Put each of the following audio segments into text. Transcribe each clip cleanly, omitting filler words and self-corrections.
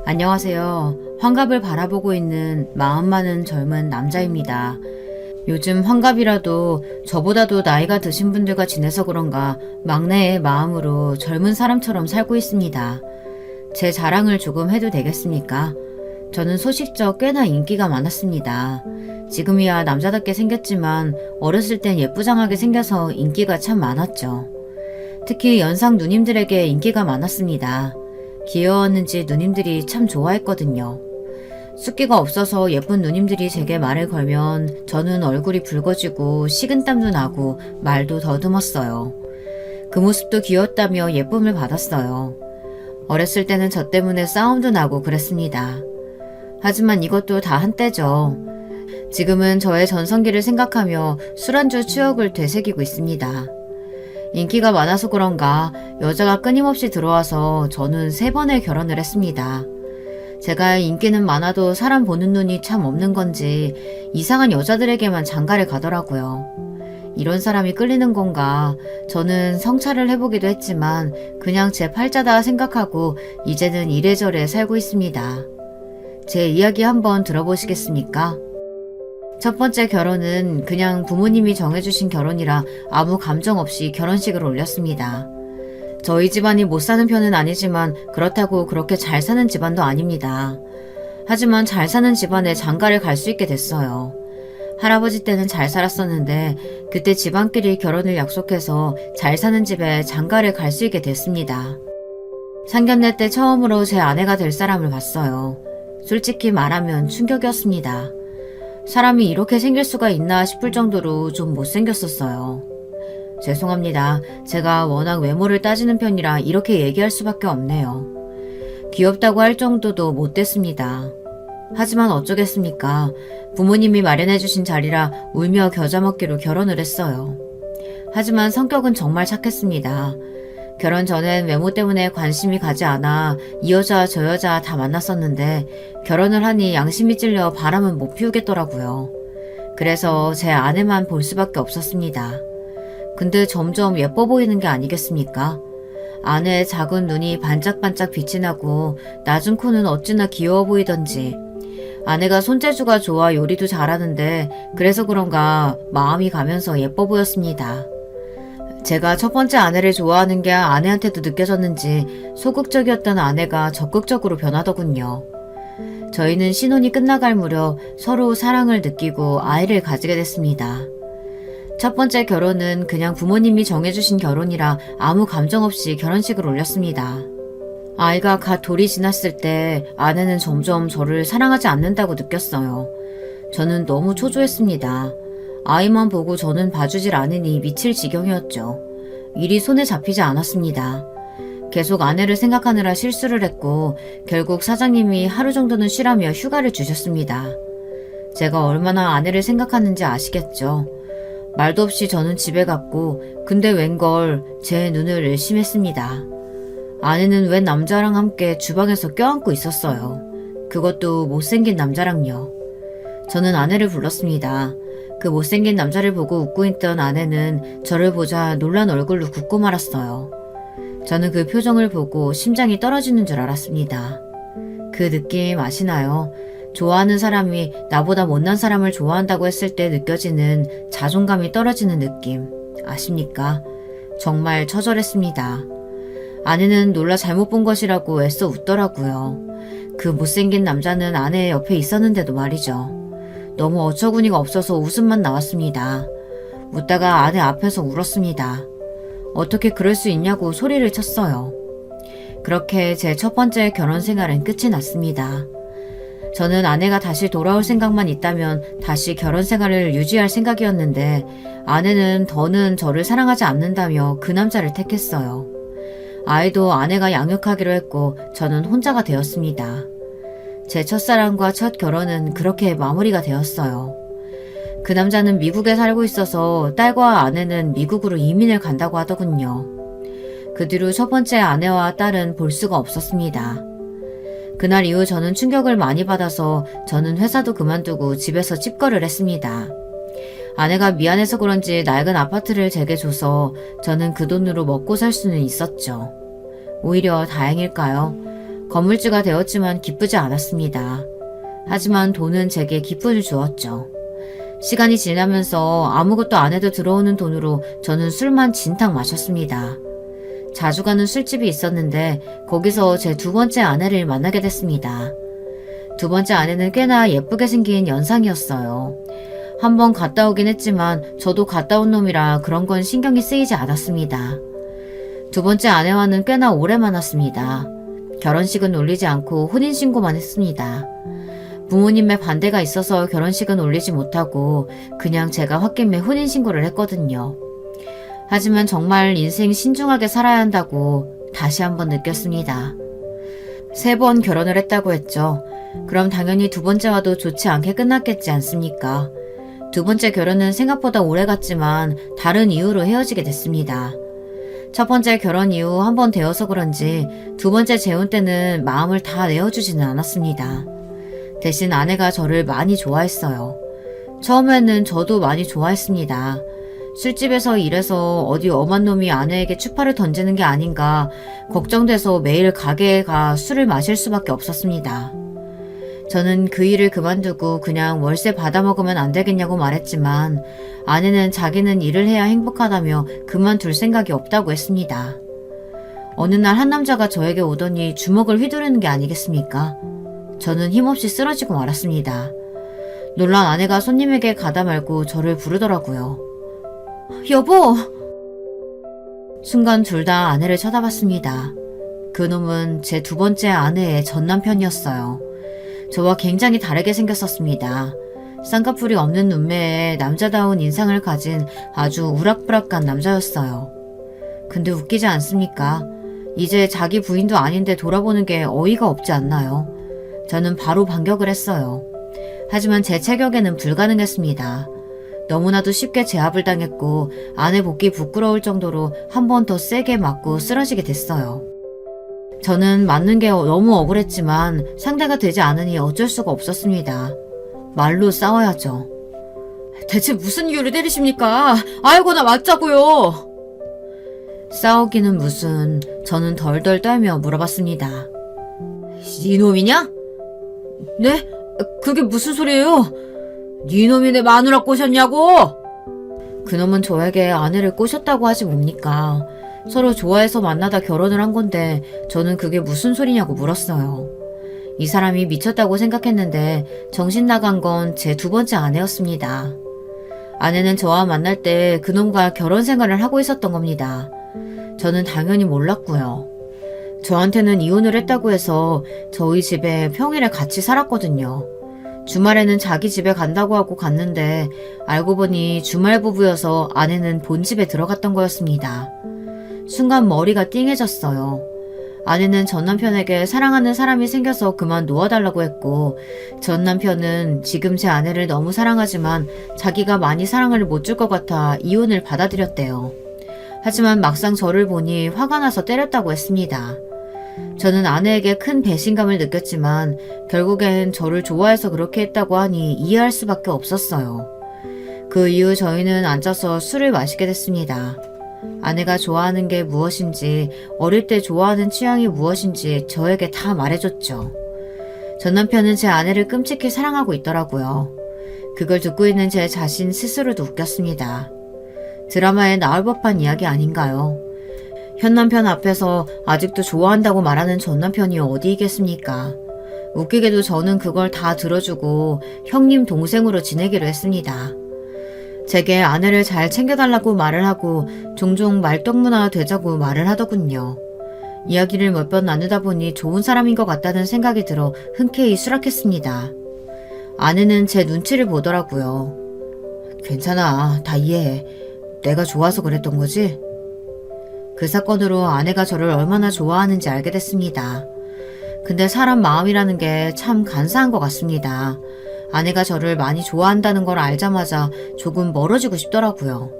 안녕하세요. 환갑을 바라보고 있는 마음 많은 젊은 남자입니다. 요즘 환갑이라도 저보다도 나이가 드신 분들과 지내서 그런가 막내의 마음으로 젊은 사람처럼 살고 있습니다. 제 자랑을 조금 해도 되겠습니까? 저는 소식적 꽤나 인기가 많았습니다. 지금이야 남자답게 생겼지만 어렸을 땐 예쁘장하게 생겨서 인기가 참 많았죠. 특히 연상 누님들에게 인기가 많았습니다. 귀여웠는지 누님들이 참 좋아했거든요. 숫기가 없어서 예쁜 누님들이 제게 말을 걸면 저는 얼굴이 붉어지고 식은땀도 나고 말도 더듬었어요. 그 모습도 귀엽다며 예쁨을 받았어요. 어렸을 때는 저 때문에 싸움도 나고 그랬습니다. 하지만 이것도 다 한때죠. 지금은 저의 전성기를 생각하며 술안주 추억을 되새기고 있습니다. 인기가 많아서 그런가 여자가 끊임없이 들어와서 저는 3번의 결혼을 했습니다. 제가 인기는 많아도 사람 보는 눈이 참 없는 건지 이상한 여자들에게만 장가를 가더라고요. 이런 사람이 끌리는 건가? 저는 성찰을 해보기도 했지만 그냥 제 팔자다 생각하고 이제는 이래저래 살고 있습니다. 제 이야기 한번 들어보시겠습니까? 첫 번째 결혼은 그냥 부모님이 정해주신 결혼이라 아무 감정 없이 결혼식을 올렸습니다. 저희 집안이 못 사는 편은 아니지만 그렇다고 그렇게 잘 사는 집안도 아닙니다. 하지만 잘 사는 집안에 장가를 갈 수 있게 됐어요. 할아버지 때는 잘 살았었는데 그때 집안끼리 결혼을 약속해서 잘 사는 집에 장가를 갈 수 있게 됐습니다. 상견례 때 처음으로 제 아내가 될 사람을 봤어요. 솔직히 말하면 충격이었습니다. 사람이 이렇게 생길 수가 있나 싶을 정도로 좀 못생겼었어요. 죄송합니다. 제가 워낙 외모를 따지는 편이라 이렇게 얘기할 수밖에 없네요. 귀엽다고 할 정도도 못됐습니다. 하지만 어쩌겠습니까? 부모님이 마련해주신 자리라 울며 겨자 먹기로 결혼을 했어요. 하지만 성격은 정말 착했습니다. 결혼 전엔 외모 때문에 관심이 가지 않아 이 여자 저 여자 다 만났었는데 결혼을 하니 양심이 찔려 바람은 못 피우겠더라고요. 그래서 제 아내만 볼 수밖에 없었습니다. 근데 점점 예뻐 보이는 게 아니겠습니까? 아내의 작은 눈이 반짝반짝 빛이 나고 낮은 코는 어찌나 귀여워 보이던지 아내가 손재주가 좋아 요리도 잘하는데 그래서 그런가 마음이 가면서 예뻐 보였습니다. 제가 첫 번째 아내를 좋아하는 게 아내한테도 느껴졌는지 소극적이었던 아내가 적극적으로 변하더군요. 저희는 신혼이 끝나갈 무렵 서로 사랑을 느끼고 아이를 가지게 됐습니다. 첫 번째 결혼은 그냥 부모님이 정해주신 결혼이라 아무 감정 없이 결혼식을 올렸습니다. 아이가 갓 돌이 지났을 때 아내는 점점 저를 사랑하지 않는다고 느꼈어요. 저는 너무 초조했습니다. 아이만 보고 저는 봐주질 않으니 미칠 지경이었죠. 일이 손에 잡히지 않았습니다. 계속 아내를 생각하느라 실수를 했고 결국 사장님이 하루 정도는 쉬라며 휴가를 주셨습니다. 제가 얼마나 아내를 생각하는지 아시겠죠. 말도 없이 저는 집에 갔고 근데 웬걸 제 눈을 의심했습니다. 아내는 웬 남자랑 함께 주방에서 껴안고 있었어요. 그것도 못생긴 남자랑요. 저는 아내를 불렀습니다. 그 못생긴 남자를 보고 웃고 있던 아내는 저를 보자 놀란 얼굴로 굳고 말았어요. 저는 그 표정을 보고 심장이 떨어지는 줄 알았습니다. 그 느낌 아시나요? 좋아하는 사람이 나보다 못난 사람을 좋아한다고 했을 때 느껴지는 자존감이 떨어지는 느낌 아십니까? 정말 처절했습니다. 아내는 놀라 잘못 본 것이라고 애써 웃더라고요. 그 못생긴 남자는 아내의 옆에 있었는데도 말이죠. 너무 어처구니가 없어서 웃음만 나왔습니다. 웃다가 아내 앞에서 울었습니다. 어떻게 그럴 수 있냐고 소리를 쳤어요. 그렇게 제 첫 번째 결혼 생활은 끝이 났습니다. 저는 아내가 다시 돌아올 생각만 있다면 다시 결혼 생활을 유지할 생각이었는데 아내는 더는 저를 사랑하지 않는다며 그 남자를 택했어요. 아이도 아내가 양육하기로 했고 저는 혼자가 되었습니다. 제 첫사랑과 첫 결혼은 그렇게 마무리가 되었어요. 그 남자는 미국에 살고 있어서 딸과 아내는 미국으로 이민을 간다고 하더군요. 그 뒤로 첫 번째 아내와 딸은 볼 수가 없었습니다. 그날 이후 저는 충격을 많이 받아서 저는 회사도 그만두고 집에서 찝거를 했습니다. 아내가 미안해서 그런지 낡은 아파트를 제게 줘서 저는 그 돈으로 먹고 살 수는 있었죠. 오히려 다행일까요? 건물주가 되었지만 기쁘지 않았습니다. 하지만 돈은 제게 기쁨을 주었죠. 시간이 지나면서 아무것도 안 해도 들어오는 돈으로 저는 술만 진탕 마셨습니다. 자주 가는 술집이 있었는데 거기서 제 두 번째 아내를 만나게 됐습니다. 두 번째 아내는 꽤나 예쁘게 생긴 연상이었어요. 한번 갔다 오긴 했지만 저도 갔다 온 놈이라 그런 건 신경이 쓰이지 않았습니다. 두 번째 아내와는 꽤나 오래 만났습니다. 결혼식은 올리지 않고 혼인신고만 했습니다. 부모님의 반대가 있어서 결혼식은 올리지 못하고 그냥 제가 홧김에 혼인신고를 했거든요. 하지만 정말 인생 신중하게 살아야 한다고 다시 한번 느꼈습니다. 3번 결혼을 했다고 했죠. 그럼 당연히 두 번째와도 좋지 않게 끝났겠지 않습니까? 두 번째 결혼은 생각보다 오래 갔지만 다른 이유로 헤어지게 됐습니다. 첫 번째 결혼 이후 한 번 되어서 그런지 두 번째 재혼 때는 마음을 다 내어주지는 않았습니다. 대신 아내가 저를 많이 좋아했어요. 처음에는 저도 많이 좋아했습니다. 술집에서 일해서 어디 엄한 놈이 아내에게 추파를 던지는 게 아닌가 걱정돼서 매일 가게에 가 술을 마실 수밖에 없었습니다. 저는 그 일을 그만두고 그냥 월세 받아먹으면 안 되겠냐고 말했지만 아내는 자기는 일을 해야 행복하다며 그만둘 생각이 없다고 했습니다. 어느 날 한 남자가 저에게 오더니 주먹을 휘두르는 게 아니겠습니까? 저는 힘없이 쓰러지고 말았습니다. 놀란 아내가 손님에게 가다 말고 저를 부르더라고요. 여보! 순간 둘 다 아내를 쳐다봤습니다. 그놈은 제 두 번째 아내의 전남편이었어요. 저와 굉장히 다르게 생겼었습니다. 쌍꺼풀이 없는 눈매에 남자다운 인상을 가진 아주 우락부락한 남자였어요. 근데 웃기지 않습니까? 이제 자기 부인도 아닌데 돌아보는 게 어이가 없지 않나요? 저는 바로 반격을 했어요. 하지만 제 체격에는 불가능했습니다. 너무나도 쉽게 제압을 당했고 아내 복귀 부끄러울 정도로 한 번 더 세게 맞고 쓰러지게 됐어요. 저는 맞는 게 너무 억울했지만 상대가 되지 않으니 어쩔 수가 없었습니다. 말로 싸워야죠. 대체 무슨 이유를 때리십니까? 아이고 나 맞자고요. 싸우기는 무슨, 저는 덜덜 떨며 물어봤습니다. 이놈이냐? 네? 그게 무슨 소리예요? 니놈이 내 마누라 꼬셨냐고? 그놈은 저에게 아내를 꼬셨다고 하지 뭡니까? 서로 좋아해서 만나다 결혼을 한 건데 저는 그게 무슨 소리냐고 물었어요. 이 사람이 미쳤다고 생각했는데 정신 나간 건 제 두 번째 아내였습니다. 아내는 저와 만날 때 그놈과 결혼 생활을 하고 있었던 겁니다. 저는 당연히 몰랐고요. 저한테는 이혼을 했다고 해서 저희 집에 평일에 같이 살았거든요. 주말에는 자기 집에 간다고 하고 갔는데 알고 보니 주말 부부여서 아내는 본집에 들어갔던 거였습니다. 순간 머리가 띵해졌어요. 아내는 전 남편에게 사랑하는 사람이 생겨서 그만 놓아달라고 했고 전 남편은 지금 제 아내를 너무 사랑하지만 자기가 많이 사랑을 못 줄 것 같아 이혼을 받아들였대요. 하지만 막상 저를 보니 화가 나서 때렸다고 했습니다. 저는 아내에게 큰 배신감을 느꼈지만 결국엔 저를 좋아해서 그렇게 했다고 하니 이해할 수밖에 없었어요. 그 이후 저희는 앉아서 술을 마시게 됐습니다. 아내가 좋아하는 게 무엇인지, 어릴 때 좋아하는 취향이 무엇인지 저에게 다 말해줬죠. 전 남편은 제 아내를 끔찍히 사랑하고 있더라고요. 그걸 듣고 있는 제 자신 스스로도 웃겼습니다. 드라마에 나올 법한 이야기 아닌가요? 현 남편 앞에서 아직도 좋아한다고 말하는 전 남편이 어디 있겠습니까? 웃기게도 저는 그걸 다 들어주고 형님 동생으로 지내기로 했습니다. 제게 아내를 잘 챙겨달라고 말을 하고 종종 말동무나 되자고 말을 하더군요. 이야기를 몇 번 나누다 보니 좋은 사람인 것 같다는 생각이 들어 흔쾌히 수락했습니다. 아내는 제 눈치를 보더라고요. 괜찮아, 다 이해해. 내가 좋아서 그랬던 거지? 그 사건으로 아내가 저를 얼마나 좋아하는지 알게 됐습니다. 근데 사람 마음이라는 게 참 간사한 것 같습니다. 아내가 저를 많이 좋아한다는 걸 알자마자 조금 멀어지고 싶더라고요.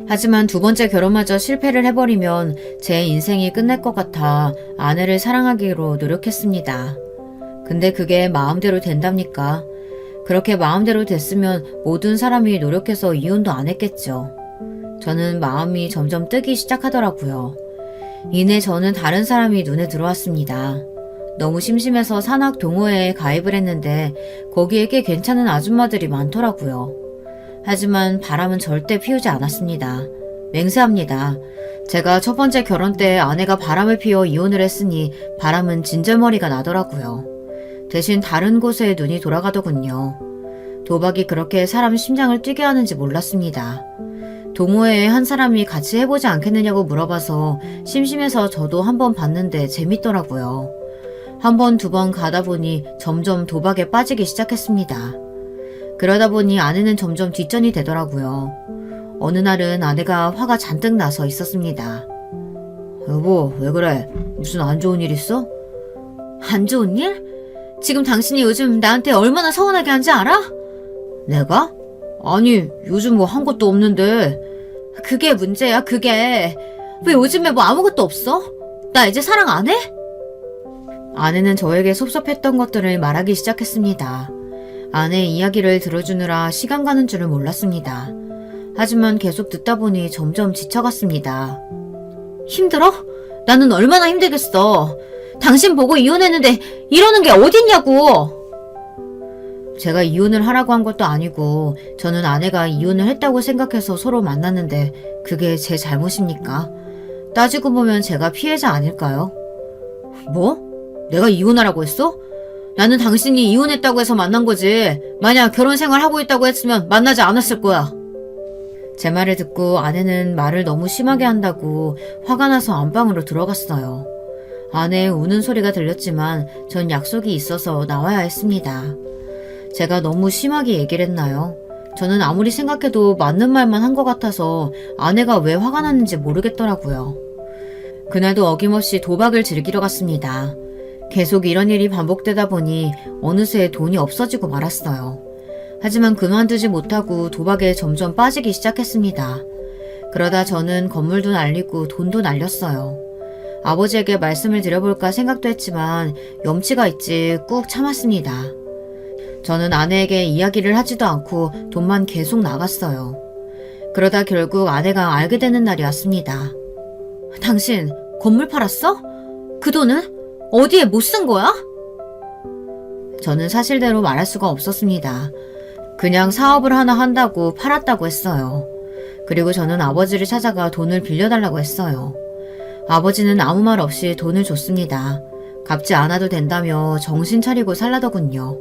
하지만 두 번째 결혼마저 실패를 해버리면 제 인생이 끝날 것 같아 아내를 사랑하기로 노력했습니다. 근데 그게 마음대로 된답니까? 그렇게 마음대로 됐으면 모든 사람이 노력해서 이혼도 안 했겠죠. 저는 마음이 점점 뜨기 시작하더라고요. 이내 저는 다른 사람이 눈에 들어왔습니다. 너무 심심해서 산악 동호회에 가입을 했는데 거기에 꽤 괜찮은 아줌마들이 많더라고요. 하지만 바람은 절대 피우지 않았습니다. 맹세합니다. 제가 첫 번째 결혼 때 아내가 바람을 피워 이혼을 했으니 바람은 진절머리가 나더라고요. 대신 다른 곳에 눈이 돌아가더군요. 도박이 그렇게 사람 심장을 뛰게 하는지 몰랐습니다. 동호회에 한 사람이 같이 해보지 않겠느냐고 물어봐서 심심해서 저도 한번 봤는데 재밌더라고요. 한 번, 두 번 가다 보니 점점 도박에 빠지기 시작했습니다. 그러다 보니 아내는 점점 뒷전이 되더라고요. 어느 날은 아내가 화가 잔뜩 나서 있었습니다. 여보, 왜 그래? 무슨 안 좋은 일 있어? 안 좋은 일? 지금 당신이 요즘 나한테 얼마나 서운하게 한지 알아? 내가? 아니, 요즘 뭐 한 것도 없는데. 그게 문제야, 그게. 왜 요즘에 뭐 아무것도 없어? 나 이제 사랑 안 해? 아내는 저에게 섭섭했던 것들을 말하기 시작했습니다. 아내의 이야기를 들어주느라 시간 가는 줄을 몰랐습니다. 하지만 계속 듣다 보니 점점 지쳐갔습니다. 힘들어? 나는 얼마나 힘들겠어. 당신 보고 이혼했는데 이러는 게 어딨냐고. 제가 이혼을 하라고 한 것도 아니고 저는 아내가 이혼을 했다고 생각해서 서로 만났는데 그게 제 잘못입니까? 따지고 보면 제가 피해자 아닐까요? 뭐? 내가 이혼하라고 했어? 나는 당신이 이혼했다고 해서 만난 거지. 만약 결혼 생활하고 있다고 했으면 만나지 않았을 거야. 제 말을 듣고 아내는 말을 너무 심하게 한다고 화가 나서 안방으로 들어갔어요. 아내의 우는 소리가 들렸지만 전 약속이 있어서 나와야 했습니다. 제가 너무 심하게 얘기를 했나요? 저는 아무리 생각해도 맞는 말만 한 것 같아서 아내가 왜 화가 났는지 모르겠더라고요. 그날도 어김없이 도박을 즐기러 갔습니다. 계속 이런 일이 반복되다 보니 어느새 돈이 없어지고 말았어요. 하지만 그만두지 못하고 도박에 점점 빠지기 시작했습니다. 그러다 저는 건물도 날리고 돈도 날렸어요. 아버지에게 말씀을 드려볼까 생각도 했지만 염치가 있지 꾹 참았습니다. 저는 아내에게 이야기를 하지도 않고 돈만 계속 나갔어요. 그러다 결국 아내가 알게 되는 날이 왔습니다. 당신 건물 팔았어? 그 돈은? 어디에 못 쓴 거야? 저는 사실대로 말할 수가 없었습니다. 그냥 사업을 하나 한다고 팔았다고 했어요. 그리고 저는 아버지를 찾아가 돈을 빌려달라고 했어요. 아버지는 아무 말 없이 돈을 줬습니다. 갚지 않아도 된다며 정신 차리고 살라더군요.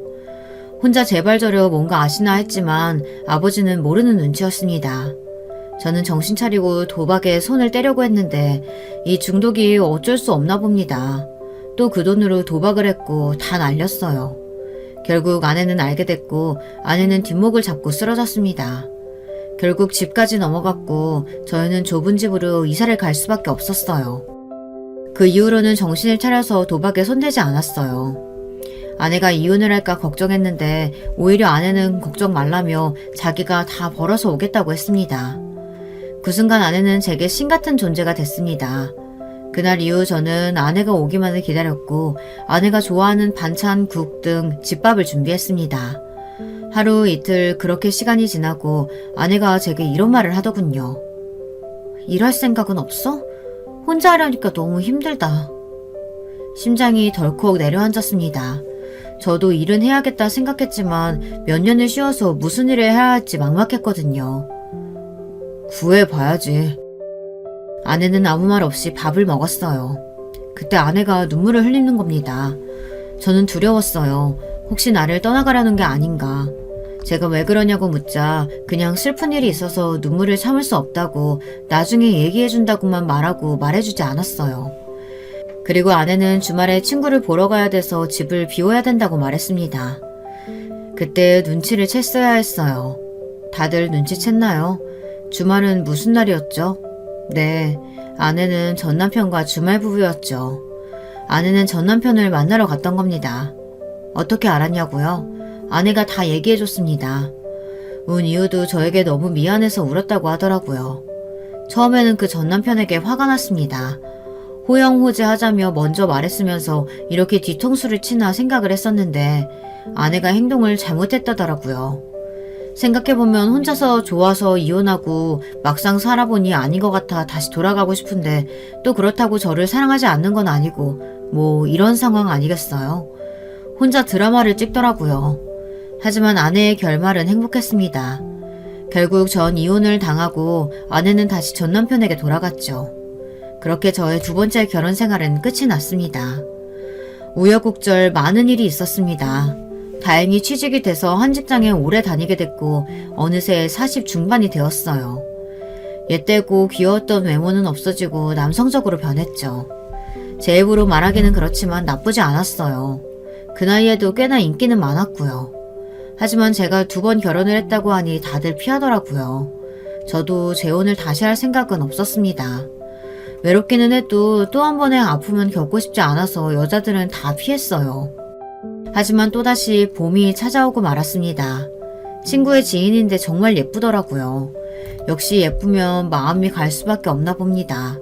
혼자 제발 저려 뭔가 아시나 했지만 아버지는 모르는 눈치였습니다. 저는 정신 차리고 도박에 손을 떼려고 했는데 이 중독이 어쩔 수 없나 봅니다. 또 그 돈으로 도박을 했고 다 날렸어요. 결국 아내는 알게 됐고 아내는 뒷목을 잡고 쓰러졌습니다. 결국 집까지 넘어갔고 저희는 좁은 집으로 이사를 갈 수밖에 없었어요. 그 이후로는 정신을 차려서 도박에 손대지 않았어요. 아내가 이혼을 할까 걱정했는데 오히려 아내는 걱정 말라며 자기가 다 벌어서 오겠다고 했습니다. 그 순간 아내는 제게 신 같은 존재가 됐습니다. 그날 이후 저는 아내가 오기만을 기다렸고 아내가 좋아하는 반찬, 국 등 집밥을 준비했습니다. 하루 이틀 그렇게 시간이 지나고 아내가 제게 이런 말을 하더군요. 일할 생각은 없어? 혼자 하려니까 너무 힘들다. 심장이 덜컥 내려앉았습니다. 저도 일은 해야겠다 생각했지만 몇 년을 쉬어서 무슨 일을 해야 할지 막막했거든요. 구해봐야지. 아내는 아무 말 없이 밥을 먹었어요. 그때 아내가 눈물을 흘리는 겁니다. 저는 두려웠어요. 혹시 나를 떠나가려는 게 아닌가. 제가 왜 그러냐고 묻자 그냥 슬픈 일이 있어서 눈물을 참을 수 없다고 나중에 얘기해준다고만 말하고 말해주지 않았어요. 그리고 아내는 주말에 친구를 보러 가야 돼서 집을 비워야 된다고 말했습니다. 그때 눈치를 챘어야 했어요. 다들 눈치챘나요? 주말은 무슨 날이었죠? 네, 아내는 전남편과 주말 부부였죠. 아내는 전남편을 만나러 갔던 겁니다. 어떻게 알았냐고요? 아내가 다 얘기해줬습니다. 운 이유도 저에게 너무 미안해서 울었다고 하더라고요. 처음에는 그 전남편에게 화가 났습니다. 호영호재하자며 먼저 말했으면서 이렇게 뒤통수를 치나 생각을 했었는데 아내가 행동을 잘못했다더라고요. 생각해보면 혼자서 좋아서 이혼하고 막상 살아보니 아닌 것 같아 다시 돌아가고 싶은데 또 그렇다고 저를 사랑하지 않는 건 아니고 뭐 이런 상황 아니겠어요? 혼자 드라마를 찍더라고요. 하지만 아내의 결말은 행복했습니다. 결국 전 이혼을 당하고 아내는 다시 전 남편에게 돌아갔죠. 그렇게 저의 두 번째 결혼 생활은 끝이 났습니다. 우여곡절 많은 일이 있었습니다. 다행히 취직이 돼서 한 직장에 오래 다니게 됐고 어느새 40 중반이 되었어요. 옛되고 귀여웠던 외모는 없어지고 남성적으로 변했죠. 제 입으로 말하기는 그렇지만 나쁘지 않았어요. 그 나이에도 꽤나 인기는 많았고요. 하지만 제가 2번 결혼을 했다고 하니 다들 피하더라고요. 저도 재혼을 다시 할 생각은 없었습니다. 외롭기는 해도 또 한 번의 아픔은 겪고 싶지 않아서 여자들은 다 피했어요. 하지만 또다시 봄이 찾아오고 말았습니다. 친구의 지인인데 정말 예쁘더라고요. 역시 예쁘면 마음이 갈 수밖에 없나 봅니다.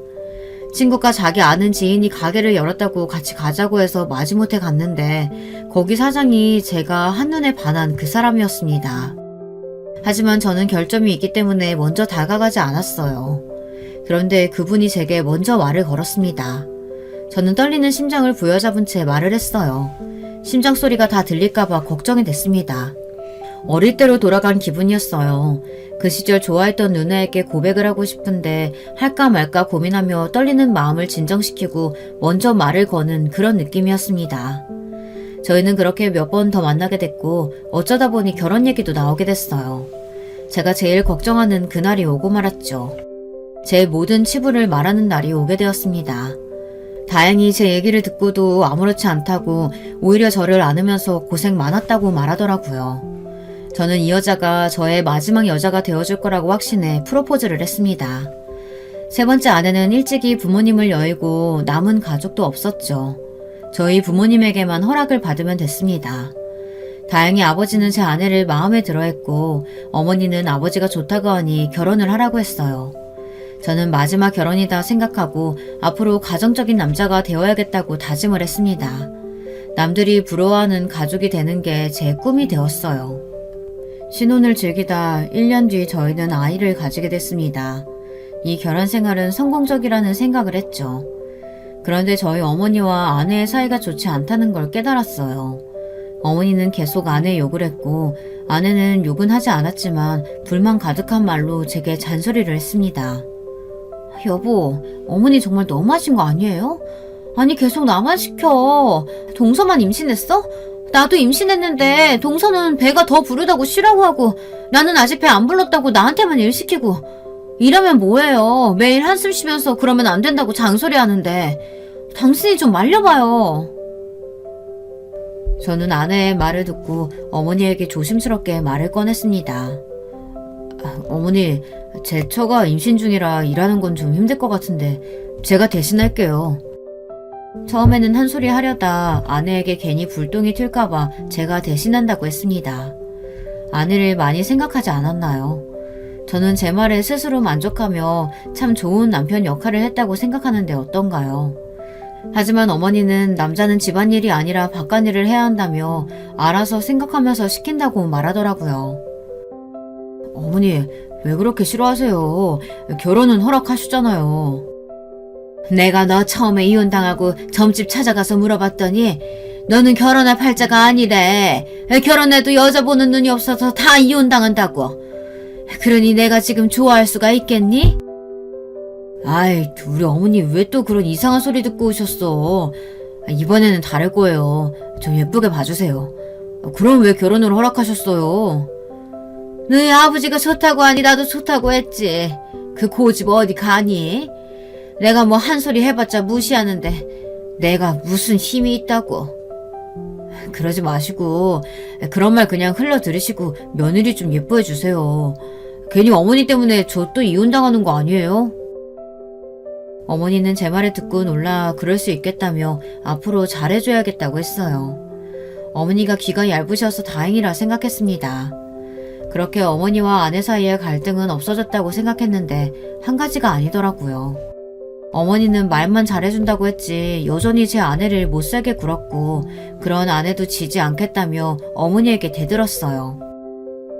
친구가 자기 아는 지인이 가게를 열었다고 같이 가자고 해서 마지못해 갔는데 거기 사장이 제가 한눈에 반한 그 사람이었습니다. 하지만 저는 결점이 있기 때문에 먼저 다가가지 않았어요. 그런데 그분이 제게 먼저 말을 걸었습니다. 저는 떨리는 심장을 부여잡은 채 말을 했어요. 심장 소리가 다 들릴까봐 걱정이 됐습니다. 어릴 때로 돌아간 기분이었어요. 그 시절 좋아했던 누나에게 고백을 하고 싶은데 할까 말까 고민하며 떨리는 마음을 진정시키고 먼저 말을 거는 그런 느낌이었습니다. 저희는 그렇게 몇 번 더 만나게 됐고 어쩌다 보니 결혼 얘기도 나오게 됐어요. 제가 제일 걱정하는 그날이 오고 말았죠. 제 모든 치부를 말하는 날이 오게 되었습니다. 다행히 제 얘기를 듣고도 아무렇지 않다고 오히려 저를 안으면서 고생 많았다고 말하더라고요. 저는 이 여자가 저의 마지막 여자가 되어줄 거라고 확신해 프로포즈를 했습니다. 세 번째 아내는 일찍이 부모님을 여의고 남은 가족도 없었죠. 저희 부모님에게만 허락을 받으면 됐습니다. 다행히 아버지는 제 아내를 마음에 들어 했고 어머니는 아버지가 좋다고 하니 결혼을 하라고 했어요. 저는 마지막 결혼이다 생각하고 앞으로 가정적인 남자가 되어야겠다고 다짐을 했습니다. 남들이 부러워하는 가족이 되는 게 제 꿈이 되었어요. 신혼을 즐기다 1년 뒤 저희는 아이를 가지게 됐습니다. 이 결혼 생활은 성공적이라는 생각을 했죠. 그런데 저희 어머니와 아내의 사이가 좋지 않다는 걸 깨달았어요. 어머니는 계속 아내의 욕을 했고 아내는 욕은 하지 않았지만 불만 가득한 말로 제게 잔소리를 했습니다. 여보, 어머니 정말 너무하신 거 아니에요? 아니 계속 나만 시켜. 동서만 임신했어? 나도 임신했는데 동서는 배가 더 부르다고 쉬라고 하고 나는 아직 배 안 불렀다고 나한테만 일 시키고 이러면 뭐해요. 매일 한숨 쉬면서 그러면 안 된다고 장소리 하는데 당신이 좀 말려봐요. 저는 아내의 말을 듣고 어머니에게 조심스럽게 말을 꺼냈습니다. 어머니, 제 처가 임신 중이라 일하는 건 좀 힘들 것 같은데 제가 대신할게요. 처음에는 한 소리 하려다 아내에게 괜히 불똥이 튈까봐 제가 대신한다고 했습니다. 아내를 많이 생각하지 않았나요? 저는 제 말에 스스로 만족하며 참 좋은 남편 역할을 했다고 생각하는데 어떤가요? 하지만 어머니는 남자는 집안일이 아니라 바깥일을 해야 한다며 알아서 생각하면서 시킨다고 말하더라고요. 어머니, 왜 그렇게 싫어하세요? 결혼은 허락하셨잖아요. 내가 너 처음에 이혼당하고 점집 찾아가서 물어봤더니 너는 결혼할 팔자가 아니래. 결혼해도 여자 보는 눈이 없어서 다 이혼당한다고. 그러니 내가 지금 좋아할 수가 있겠니? 아이, 우리 어머니 왜 또 그런 이상한 소리 듣고 오셨어. 이번에는 다를 거예요. 좀 예쁘게 봐주세요. 그럼 왜 결혼을 허락하셨어요? 너희 아버지가 좋다고 하니 나도 좋다고 했지. 그 고집 어디 가니? 내가 뭐 한 소리 해봤자 무시하는데 내가 무슨 힘이 있다고. 그러지 마시고 그런 말 그냥 흘러들으시고 며느리 좀 예뻐해 주세요. 괜히 어머니 때문에 저 또 이혼당하는 거 아니에요? 어머니는 제 말을 듣고 놀라 그럴 수 있겠다며 앞으로 잘해줘야겠다고 했어요. 어머니가 귀가 얇으셔서 다행이라 생각했습니다. 그렇게 어머니와 아내 사이의 갈등은 없어졌다고 생각했는데 한 가지가 아니더라고요. 어머니는 말만 잘해준다고 했지 여전히 제 아내를 못살게 굴었고 그런 아내도 지지 않겠다며 어머니에게 대들었어요.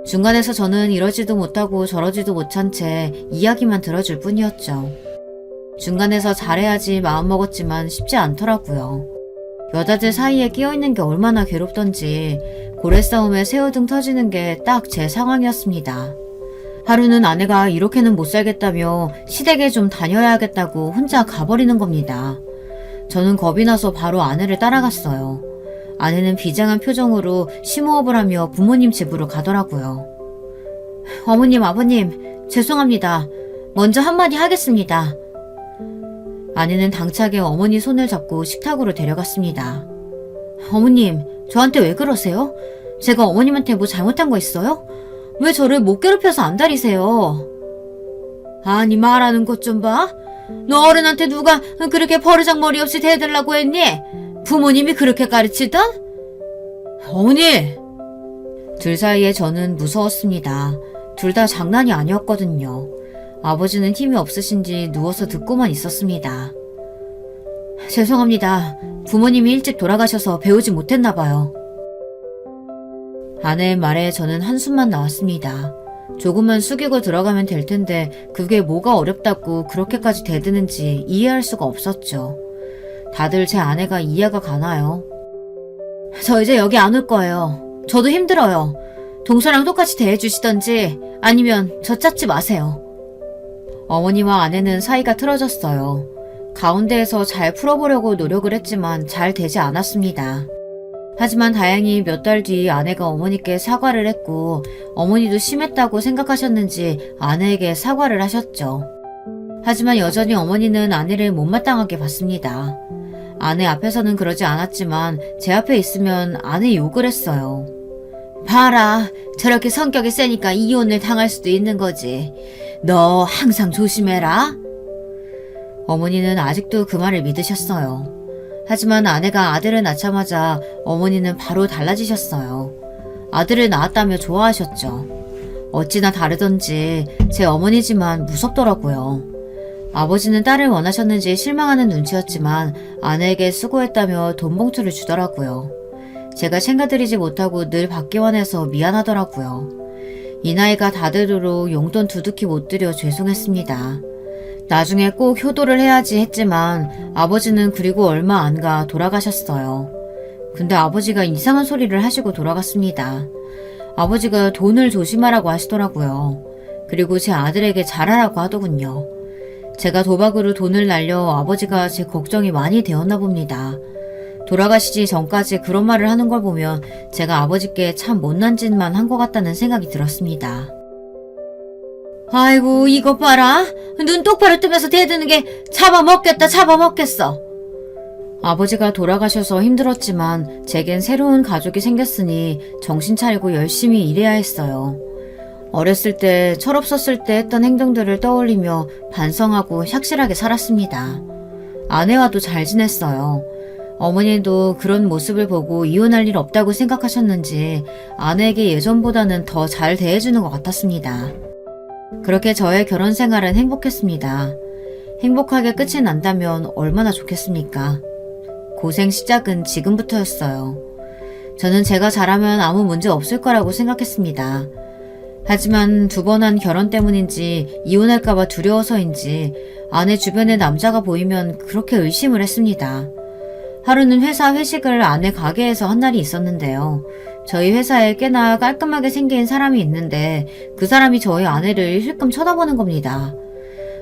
중간에서 저는 이러지도 못하고 저러지도 못한 채 이야기만 들어줄 뿐이었죠. 중간에서 잘해야지 마음먹었지만 쉽지 않더라고요. 여자들 사이에 끼어있는 게 얼마나 괴롭던지 고래 싸움에 새우등 터지는 게 딱 제 상황이었습니다. 하루는 아내가 이렇게는 못 살겠다며 시댁에 좀 다녀야겠다고 혼자 가버리는 겁니다. 저는 겁이 나서 바로 아내를 따라갔어요. 아내는 비장한 표정으로 심호흡을 하며 부모님 집으로 가더라고요. 어머님, 아버님, 죄송합니다. 먼저 한마디 하겠습니다. 아내는 당차게 어머니 손을 잡고 식탁으로 데려갔습니다. 어머님, 저한테 왜 그러세요? 제가 어머님한테 뭐 잘못한 거 있어요? 왜 저를 못 괴롭혀서 안달이세요? 아니, 말하는 것 좀 봐. 너 어른한테 누가 그렇게 버르장머리 없이 대해달라고 했니? 부모님이 그렇게 가르치던? 어머니! 둘 사이에 저는 무서웠습니다. 둘 다 장난이 아니었거든요. 아버지는 힘이 없으신지 누워서 듣고만 있었습니다. 죄송합니다. 부모님이 일찍 돌아가셔서 배우지 못했나 봐요. 아내의 말에 저는 한숨만 나왔습니다. 조금만 숙이고 들어가면 될 텐데 그게 뭐가 어렵다고 그렇게까지 대드는지 이해할 수가 없었죠. 다들 제 아내가 이해가 가나요? 저 이제 여기 안 올 거예요. 저도 힘들어요. 동서랑 똑같이 대해주시던지 아니면 저 찾지 마세요. 어머니와 아내는 사이가 틀어졌어요. 가운데에서 잘 풀어보려고 노력을 했지만 잘 되지 않았습니다. 하지만 다행히 몇 달 뒤 아내가 어머니께 사과를 했고 어머니도 심했다고 생각하셨는지 아내에게 사과를 하셨죠. 하지만 여전히 어머니는 아내를 못마땅하게 봤습니다. 아내 앞에서는 그러지 않았지만 제 앞에 있으면 아내 욕을 했어요. 봐라, 저렇게 성격이 세니까 이혼을 당할 수도 있는 거지. 너 항상 조심해라. 어머니는 아직도 그 말을 믿으셨어요. 하지만 아내가 아들을 낳자마자 어머니는 바로 달라지셨어요. 아들을 낳았다며 좋아하셨죠. 어찌나 다르던지 제 어머니지만 무섭더라고요. 아버지는 딸을 원하셨는지 실망하는 눈치였지만 아내에게 수고했다며 돈 봉투를 주더라고요. 제가 챙겨드리지 못하고 늘 받기만 해서 미안하더라고요. 이 나이가 다 되도록 용돈 두둑히 못 드려 죄송했습니다. 나중에 꼭 효도를 해야지 했지만 아버지는 그리고 얼마 안 가 돌아가셨어요. 근데 아버지가 이상한 소리를 하시고 돌아갔습니다. 아버지가 돈을 조심하라고 하시더라고요. 그리고 제 아들에게 잘하라고 하더군요. 제가 도박으로 돈을 날려 아버지가 제 걱정이 많이 되었나 봅니다. 돌아가시기 전까지 그런 말을 하는 걸 보면 제가 아버지께 참 못난 짓만 한 것 같다는 생각이 들었습니다. 아이고, 이것 봐라. 눈 똑바로 뜨면서 대드는 게 잡아먹겠다, 잡아먹겠어. 아버지가 돌아가셔서 힘들었지만 제겐 새로운 가족이 생겼으니 정신 차리고 열심히 일해야 했어요. 어렸을 때 철없었을 때 했던 행동들을 떠올리며 반성하고 착실하게 살았습니다. 아내와도 잘 지냈어요. 어머니도 그런 모습을 보고 이혼할 일 없다고 생각하셨는지 아내에게 예전보다는 더 잘 대해주는 것 같았습니다. 그렇게 저의 결혼 생활은 행복했습니다. 행복하게 끝이 난다면 얼마나 좋겠습니까? 고생 시작은 지금부터였어요. 저는 제가 잘하면 아무 문제 없을 거라고 생각했습니다. 하지만 2번 한 결혼 때문인지 이혼할까봐 두려워서인지 아내 주변에 남자가 보이면 그렇게 의심을 했습니다. 하루는 회사 회식을 아내 가게에서 한 날이 있었는데요. 저희 회사에 꽤나 깔끔하게 생긴 사람이 있는데 그 사람이 저희 아내를 힐끔 쳐다보는 겁니다.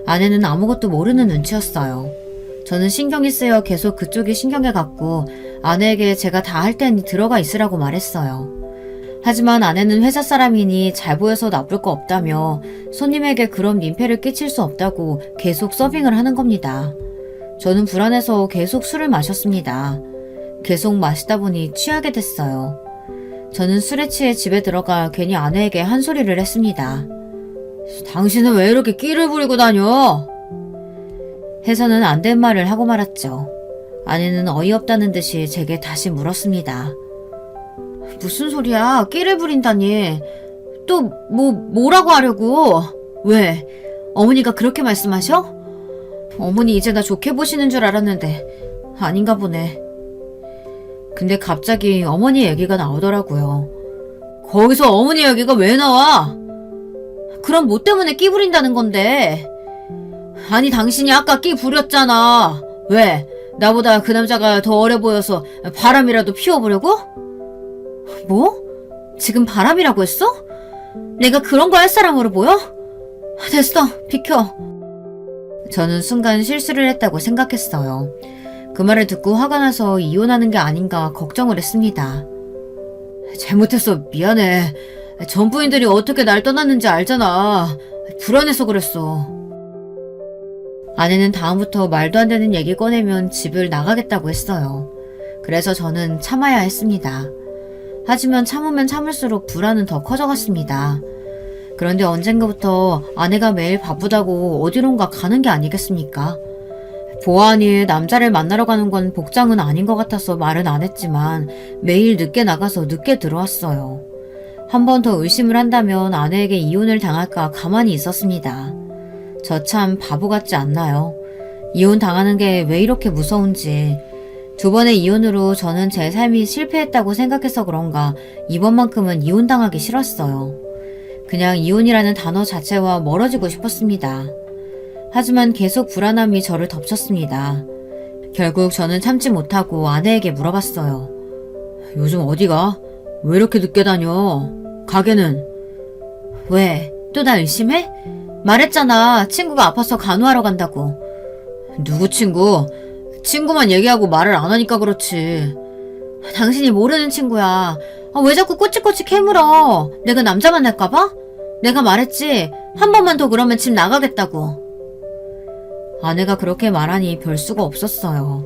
아내는 아무것도 모르는 눈치였어요. 저는 신경이 쓰여 계속 그쪽이 신경에 갔고 아내에게 제가 다 할 테니 들어가 있으라고 말했어요. 하지만 아내는 회사 사람이니 잘 보여서 나쁠 거 없다며 손님에게 그런 민폐를 끼칠 수 없다고 계속 서빙을 하는 겁니다. 저는 불안해서 계속 술을 마셨습니다. 계속 마시다 보니 취하게 됐어요. 저는 술에 취해 집에 들어가 괜히 아내에게 한 소리를 했습니다. 당신은 왜 이렇게 끼를 부리고 다녀? 해서는 안 된 말을 하고 말았죠. 아내는 어이없다는 듯이 제게 다시 물었습니다. 무슨 소리야? 끼를 부린다니. 또 뭐라고 하려고? 왜? 어머니가 그렇게 말씀하셔? 어머니 이제 나 좋게 보시는 줄 알았는데 아닌가 보네. 근데 갑자기 어머니 얘기가 나오더라고요. 거기서 어머니 얘기가 왜 나와? 그럼 뭐 때문에 끼 부린다는 건데? 아니 당신이 아까 끼 부렸잖아. 왜? 나보다 그 남자가 더 어려 보여서 바람이라도 피워보려고? 뭐? 지금 바람이라고 했어? 내가 그런 거 할 사람으로 보여? 됐어, 비켜. 저는 순간 실수를 했다고 생각했어요. 그 말을 듣고 화가 나서 이혼하는 게 아닌가 걱정을 했습니다. 잘못했어, 미안해. 전 부인들이 어떻게 날 떠났는지 알잖아. 불안해서 그랬어. 아내는 다음부터 말도 안 되는 얘기 꺼내면 집을 나가겠다고 했어요. 그래서 저는 참아야 했습니다. 하지만 참으면 참을수록 불안은 더 커져갔습니다. 그런데 언젠가부터 아내가 매일 바쁘다고 어디론가 가는 게 아니겠습니까? 보아하니 남자를 만나러 가는 건 복장은 아닌 것 같아서 말은 안 했지만 매일 늦게 나가서 늦게 들어왔어요. 한 번 더 의심을 한다면 아내에게 이혼을 당할까 가만히 있었습니다. 저 참 바보 같지 않나요? 이혼 당하는 게 왜 이렇게 무서운지. 두 번의 이혼으로 저는 제 삶이 실패했다고 생각해서 그런가 이번만큼은 이혼당하기 싫었어요. 그냥 이혼이라는 단어 자체와 멀어지고 싶었습니다. 하지만 계속 불안함이 저를 덮쳤습니다. 결국 저는 참지 못하고 아내에게 물어봤어요. 요즘 어디가? 왜 이렇게 늦게 다녀? 가게는? 왜? 또 나 의심해? 말했잖아. 친구가 아파서 간호하러 간다고. 누구 친구? 친구만 얘기하고 말을 안 하니까 그렇지. 당신이 모르는 친구야. 왜 자꾸 꼬치꼬치 캐물어? 내가 남자 만날까봐? 내가 말했지. 한 번만 더 그러면 집 나가겠다고. 아내가 그렇게 말하니 별 수가 없었어요.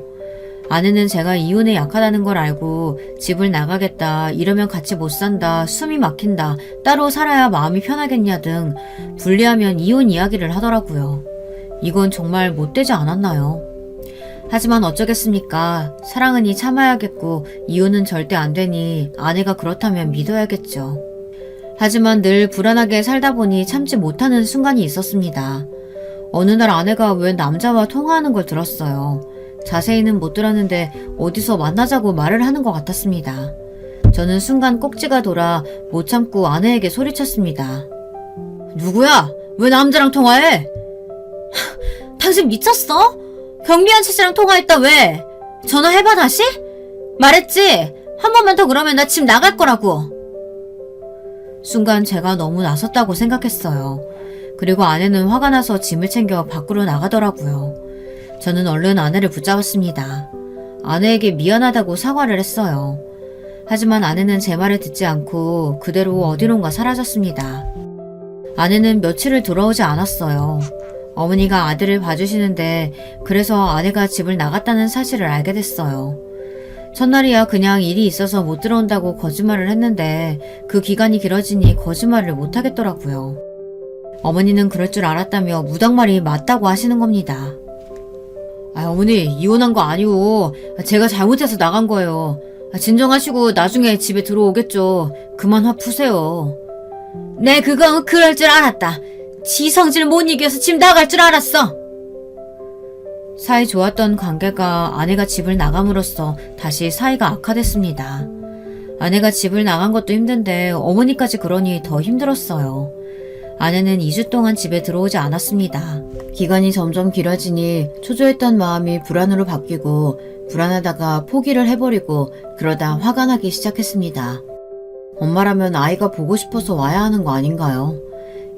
아내는 제가 이혼에 약하다는 걸 알고 집을 나가겠다, 이러면 같이 못 산다, 숨이 막힌다, 따로 살아야 마음이 편하겠냐 등 불리하면 이혼 이야기를 하더라고요. 이건 정말 못되지 않았나요? 하지만 어쩌겠습니까? 사랑은이 참아야겠고 이혼은 절대 안 되니 아내가 그렇다면 믿어야겠죠. 하지만 늘 불안하게 살다 보니 참지 못하는 순간이 있었습니다. 어느 날 아내가 웬 남자와 통화하는 걸 들었어요. 자세히는 못 들었는데 어디서 만나자고 말을 하는 것 같았습니다. 저는 순간 꼭지가 돌아 못 참고 아내에게 소리쳤습니다. 누구야? 왜 남자랑 통화해? 당신 미쳤어? 경비원 씨랑 통화했다 왜? 전화해봐 다시? 말했지? 한 번만 더 그러면 나 집 나갈 거라고. 순간 제가 너무 나섰다고 생각했어요. 그리고 아내는 화가 나서 짐을 챙겨 밖으로 나가더라고요. 저는 얼른 아내를 붙잡았습니다. 아내에게 미안하다고 사과를 했어요. 하지만 아내는 제 말을 듣지 않고 그대로 어디론가 사라졌습니다. 아내는 며칠을 돌아오지 않았어요. 어머니가 아들을 봐주시는데 그래서 아내가 집을 나갔다는 사실을 알게 됐어요. 첫날이야 그냥 일이 있어서 못 들어온다고 거짓말을 했는데 그 기간이 길어지니 거짓말을 못 하겠더라고요. 어머니는 그럴 줄 알았다며 무당말이 맞다고 하시는 겁니다. 어머니 이혼한 거 아니고 제가 잘못해서 나간 거예요. 진정하시고 나중에 집에 들어오겠죠. 그만 화 푸세요. 네 그건 그럴 줄 알았다. 지 성질 못 이겨서 집 나갈 줄 알았어. 사이 좋았던 관계가 아내가 집을 나감으로써 다시 사이가 악화됐습니다. 아내가 집을 나간 것도 힘든데 어머니까지 그러니 더 힘들었어요. 아내는 2주 동안 집에 들어오지 않았습니다. 기간이 점점 길어지니 초조했던 마음이 불안으로 바뀌고 불안하다가 포기를 해버리고 그러다 화가 나기 시작했습니다. 엄마라면 아이가 보고 싶어서 와야 하는 거 아닌가요?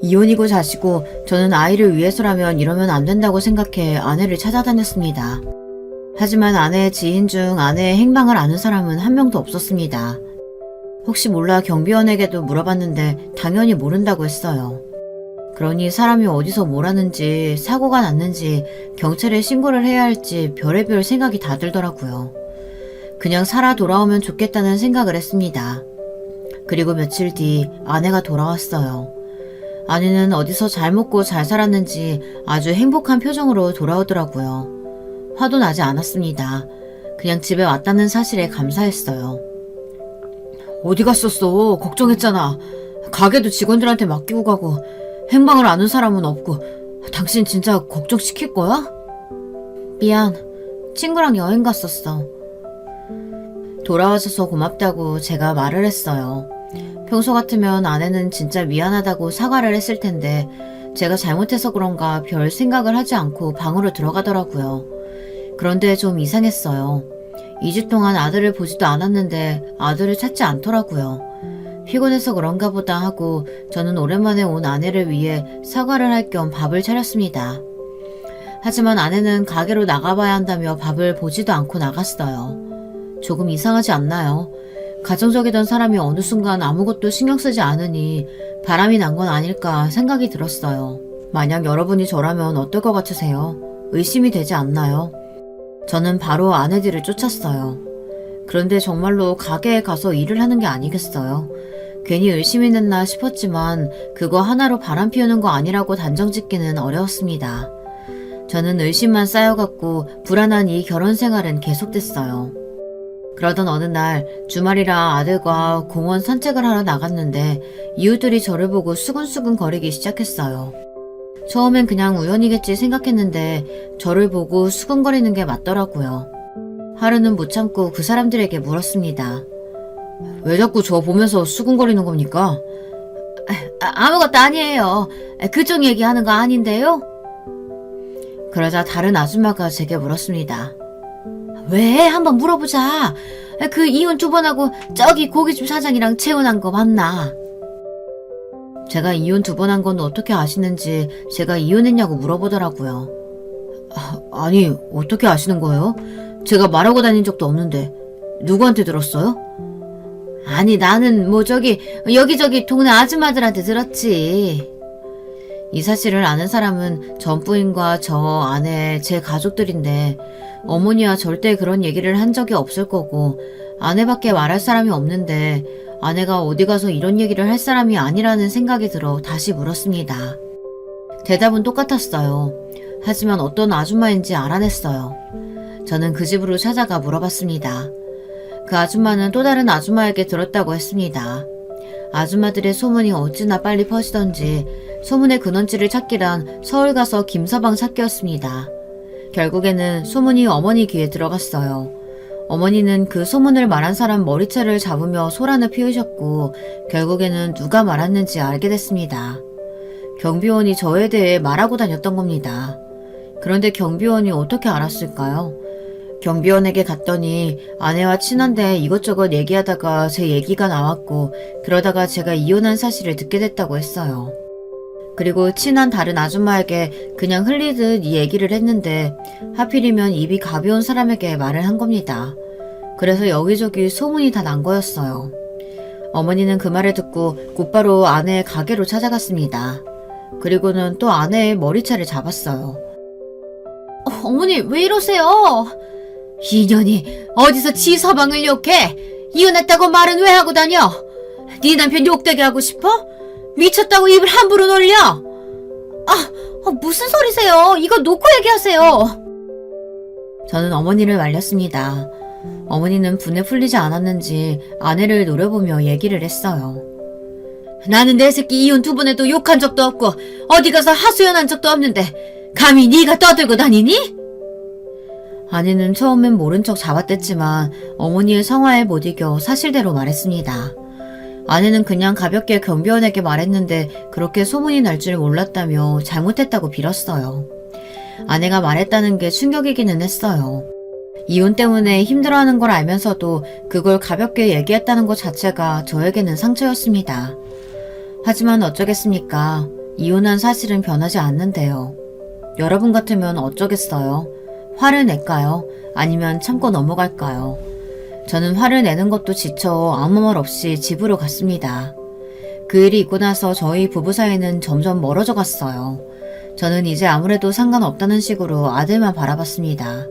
이혼이고 자시고 저는 아이를 위해서라면 이러면 안 된다고 생각해 아내를 찾아다녔습니다. 하지만 아내의 지인 중 아내의 행방을 아는 사람은 한 명도 없었습니다. 혹시 몰라 경비원에게도 물어봤는데 당연히 모른다고 했어요. 그러니 사람이 어디서 뭘 하는지 사고가 났는지 경찰에 신고를 해야 할지 별의별 생각이 다 들더라고요. 그냥 살아 돌아오면 좋겠다는 생각을 했습니다. 그리고 며칠 뒤 아내가 돌아왔어요. 아내는 어디서 잘 먹고 잘 살았는지 아주 행복한 표정으로 돌아오더라고요. 화도 나지 않았습니다. 그냥 집에 왔다는 사실에 감사했어요. 어디 갔었어? 걱정했잖아. 가게도 직원들한테 맡기고 가고 행방을 아는 사람은 없고 당신 진짜 걱정시킬 거야? 미안. 친구랑 여행 갔었어. 돌아와줘서 고맙다고 제가 말을 했어요. 평소 같으면 아내는 진짜 미안하다고 사과를 했을 텐데 제가 잘못해서 그런가 별 생각을 하지 않고 방으로 들어가더라고요. 그런데 좀 이상했어요. 2주 동안 아들을 보지도 않았는데 아들을 찾지 않더라고요. 피곤해서 그런가 보다 하고 저는 오랜만에 온 아내를 위해 사과를 할 겸 밥을 차렸습니다. 하지만 아내는 가게로 나가봐야 한다며 밥을 보지도 않고 나갔어요. 조금 이상하지 않나요? 가정적이던 사람이 어느 순간 아무것도 신경 쓰지 않으니 바람이 난 건 아닐까 생각이 들었어요. 만약 여러분이 저라면 어떨 것 같으세요? 의심이 되지 않나요? 저는 바로 아내 뒤를 쫓았어요. 그런데 정말로 가게에 가서 일을 하는 게 아니겠어요? 괜히 의심이 냈나 싶었지만 그거 하나로 바람 피우는 거 아니라고 단정짓기는 어려웠습니다. 저는 의심만 쌓여갔고 불안한 이 결혼 생활은 계속됐어요. 그러던 어느 날 주말이라 아들과 공원 산책을 하러 나갔는데 이웃들이 저를 보고 수근수근 거리기 시작했어요. 처음엔 그냥 우연이겠지 생각했는데 저를 보고 수근거리는 게 맞더라고요. 하루는 못 참고 그 사람들에게 물었습니다. 왜 자꾸 저 보면서 수근거리는 겁니까? 아무것도 아니에요. 그쪽 얘기하는 거 아닌데요? 그러자 다른 아줌마가 제게 물었습니다. 왜? 한번 물어보자. 그 이혼 2번 하고 저기 고깃집 사장이랑 재혼한 거 맞나? 제가 이혼 2번 한 건 어떻게 아시는지 제가 이혼했냐고 물어보더라고요. 아니, 어떻게 아시는 거예요? 제가 말하고 다닌 적도 없는데 누구한테 들었어요? 아니, 나는 뭐 여기저기 동네 아줌마들한테 들었지. 이 사실을 아는 사람은 전부인과 저 아내, 제 가족들인데 어머니와 절대 그런 얘기를 한 적이 없을 거고 아내밖에 말할 사람이 없는데 아내가 어디 가서 이런 얘기를 할 사람이 아니라는 생각이 들어 다시 물었습니다. 대답은 똑같았어요. 하지만 어떤 아줌마인지 알아냈어요. 저는 그 집으로 찾아가 물어봤습니다. 그 아줌마는 또 다른 아줌마에게 들었다고 했습니다. 아줌마들의 소문이 어찌나 빨리 퍼지던지 소문의 근원지를 찾기란 서울 가서 김서방 찾기였습니다. 결국에는 소문이 어머니 귀에 들어갔어요. 어머니는 그 소문을 말한 사람 머리채를 잡으며 소란을 피우셨고 결국에는 누가 말았는지 알게 됐습니다. 경비원이 저에 대해 말하고 다녔던 겁니다. 그런데 경비원이 어떻게 알았을까요? 경비원에게 갔더니 아내와 친한데 이것저것 얘기하다가 제 얘기가 나왔고 그러다가 제가 이혼한 사실을 듣게 됐다고 했어요. 그리고 친한 다른 아줌마에게 그냥 흘리듯 이 얘기를 했는데 하필이면 입이 가벼운 사람에게 말을 한 겁니다. 그래서 여기저기 소문이 다 난 거였어요. 어머니는 그 말을 듣고 곧바로 아내의 가게로 찾아갔습니다. 그리고는 또 아내의 머리채를 잡았어요. 어머니 왜 이러세요? 이년이 어디서 지 서방을 욕해? 이혼했다고 말은 왜 하고 다녀? 네 남편 욕되게 하고 싶어? 미쳤다고 입을 함부로 놀려? 무슨 소리세요? 이거 놓고 얘기하세요. 저는 어머니를 말렸습니다. 어머니는 분에 풀리지 않았는지 아내를 노려보며 얘기를 했어요. 나는 내 새끼 이혼 2번 해도 욕한 적도 없고 어디 가서 하소연한 적도 없는데 감히 네가 떠들고 다니니? 아내는 처음엔 모른 척 잡아댔지만 어머니의 성화에 못 이겨 사실대로 말했습니다. 아내는 그냥 가볍게 경비원에게 말했는데 그렇게 소문이 날 줄 몰랐다며 잘못했다고 빌었어요. 아내가 말했다는 게 충격이기는 했어요. 이혼 때문에 힘들어하는 걸 알면서도 그걸 가볍게 얘기했다는 것 자체가 저에게는 상처였습니다. 하지만 어쩌겠습니까? 이혼한 사실은 변하지 않는데요. 여러분 같으면 어쩌겠어요? 화를 낼까요? 아니면 참고 넘어갈까요? 저는 화를 내는 것도 지쳐 아무 말 없이 집으로 갔습니다. 그 일이 있고 나서 저희 부부 사이는 점점 멀어져 갔어요. 저는 이제 아무래도 상관없다는 식으로 아들만 바라봤습니다.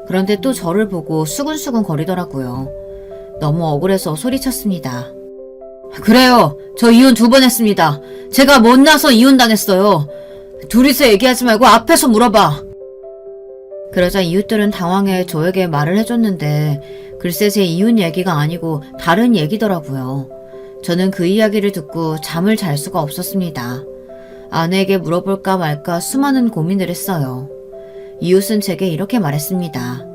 그런데 또 저를 보고 수근수근 거리더라고요. 너무 억울해서 소리쳤습니다. 그래요. 저 이혼 2번 했습니다. 제가 못나서 이혼당했어요. 둘이서 얘기하지 말고 앞에서 물어봐. 그러자 이웃들은 당황해 저에게 말을 해줬는데 글쎄 제 이혼 얘기가 아니고 다른 얘기더라고요. 저는 그 이야기를 듣고 잠을 잘 수가 없었습니다. 아내에게 물어볼까 말까 수많은 고민을 했어요. 이웃은 제게 이렇게 말했습니다.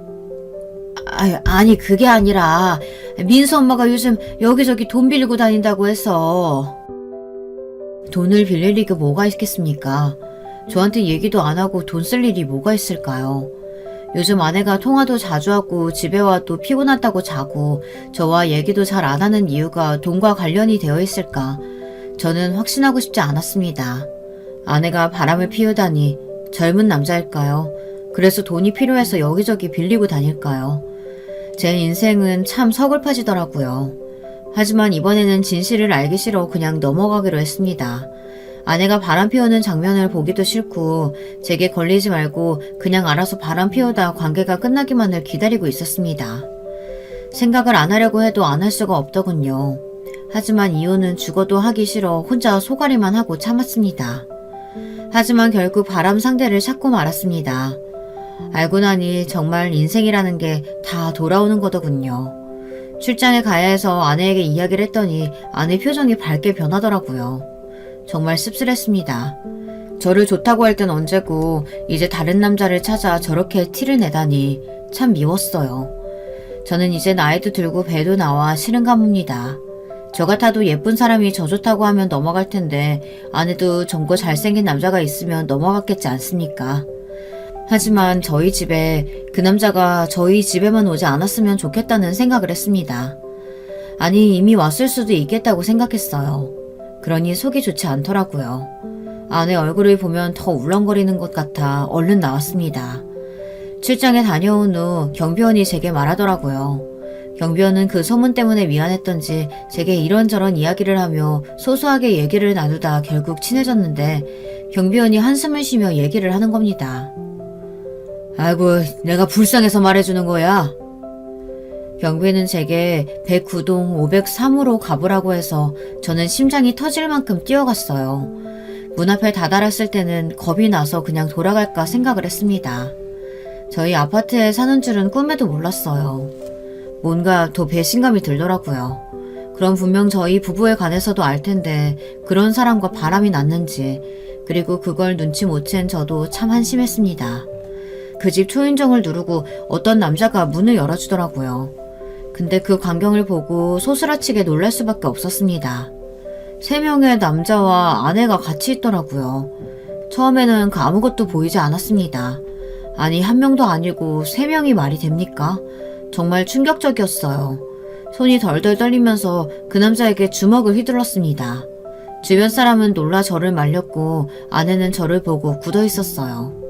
아니 그게 아니라 민수 엄마가 요즘 여기저기 돈 빌리고 다닌다고 해서. 돈을 빌릴 리가 뭐가 있겠습니까? 저한테 얘기도 안 하고 돈 쓸 일이 뭐가 있을까요? 요즘 아내가 통화도 자주 하고 집에 와도 피곤하다고 자고 저와 얘기도 잘 안 하는 이유가 돈과 관련이 되어 있을까? 저는 확신하고 싶지 않았습니다. 아내가 바람을 피우다니 젊은 남자일까요? 그래서 돈이 필요해서 여기저기 빌리고 다닐까요? 제 인생은 참 서글퍼지더라고요. 하지만 이번에는 진실을 알기 싫어 그냥 넘어가기로 했습니다. 아내가 바람 피우는 장면을 보기도 싫고 제게 걸리지 말고 그냥 알아서 바람 피우다 관계가 끝나기만을 기다리고 있었습니다. 생각을 안 하려고 해도 안 할 수가 없더군요. 하지만 이혼은 죽어도 하기 싫어 혼자 소가리만 하고 참았습니다. 하지만 결국 바람 상대를 찾고 말았습니다. 알고 나니 정말 인생이라는 게 다 돌아오는 거더군요. 출장에 가야 해서 아내에게 이야기를 했더니 아내 표정이 밝게 변하더라고요. 정말 씁쓸했습니다. 저를 좋다고 할 땐 언제고 이제 다른 남자를 찾아 저렇게 티를 내다니 참 미웠어요. 저는 이제 나이도 들고 배도 나와 싫은가 봅니다. 저 같아도 예쁜 사람이 저 좋다고 하면 넘어갈 텐데 아내도 젊고 잘생긴 남자가 있으면 넘어갔겠지 않습니까? 하지만 저희 집에 그 남자가 저희 집에만 오지 않았으면 좋겠다는 생각을 했습니다. 아니 이미 왔을 수도 있겠다고 생각했어요. 그러니 속이 좋지 않더라고요. 아내 얼굴을 보면 더 울렁거리는 것 같아 얼른 나왔습니다. 출장에 다녀온 후 경비원이 제게 말하더라고요. 경비원은 그 소문 때문에 미안했던지 제게 이런저런 이야기를 하며 소소하게 얘기를 나누다 결국 친해졌는데 경비원이 한숨을 쉬며 얘기를 하는 겁니다. 아이고, 내가 불쌍해서 말해주는 거야. 경비는 제게 109동 503호로 가보라고 해서 저는 심장이 터질 만큼 뛰어갔어요. 문 앞에 다다랐을 때는 겁이 나서 그냥 돌아갈까 생각을 했습니다. 저희 아파트에 사는 줄은 꿈에도 몰랐어요. 뭔가 더 배신감이 들더라고요. 그럼 분명 저희 부부에 관해서도 알 텐데 그런 사람과 바람이 났는지, 그리고 그걸 눈치 못 챈 저도 참 한심했습니다. 그 집 초인종을 누르고 어떤 남자가 문을 열어주더라고요. 근데 그 광경을 보고 소스라치게 놀랄 수밖에 없었습니다. 3명의 남자와 아내가 같이 있더라고요. 처음에는 그 아무것도 보이지 않았습니다. 아니 1명도 아니고 3명이 말이 됩니까? 정말 충격적이었어요. 손이 덜덜 떨리면서 그 남자에게 주먹을 휘둘렀습니다. 주변 사람은 놀라 저를 말렸고 아내는 저를 보고 굳어 있었어요.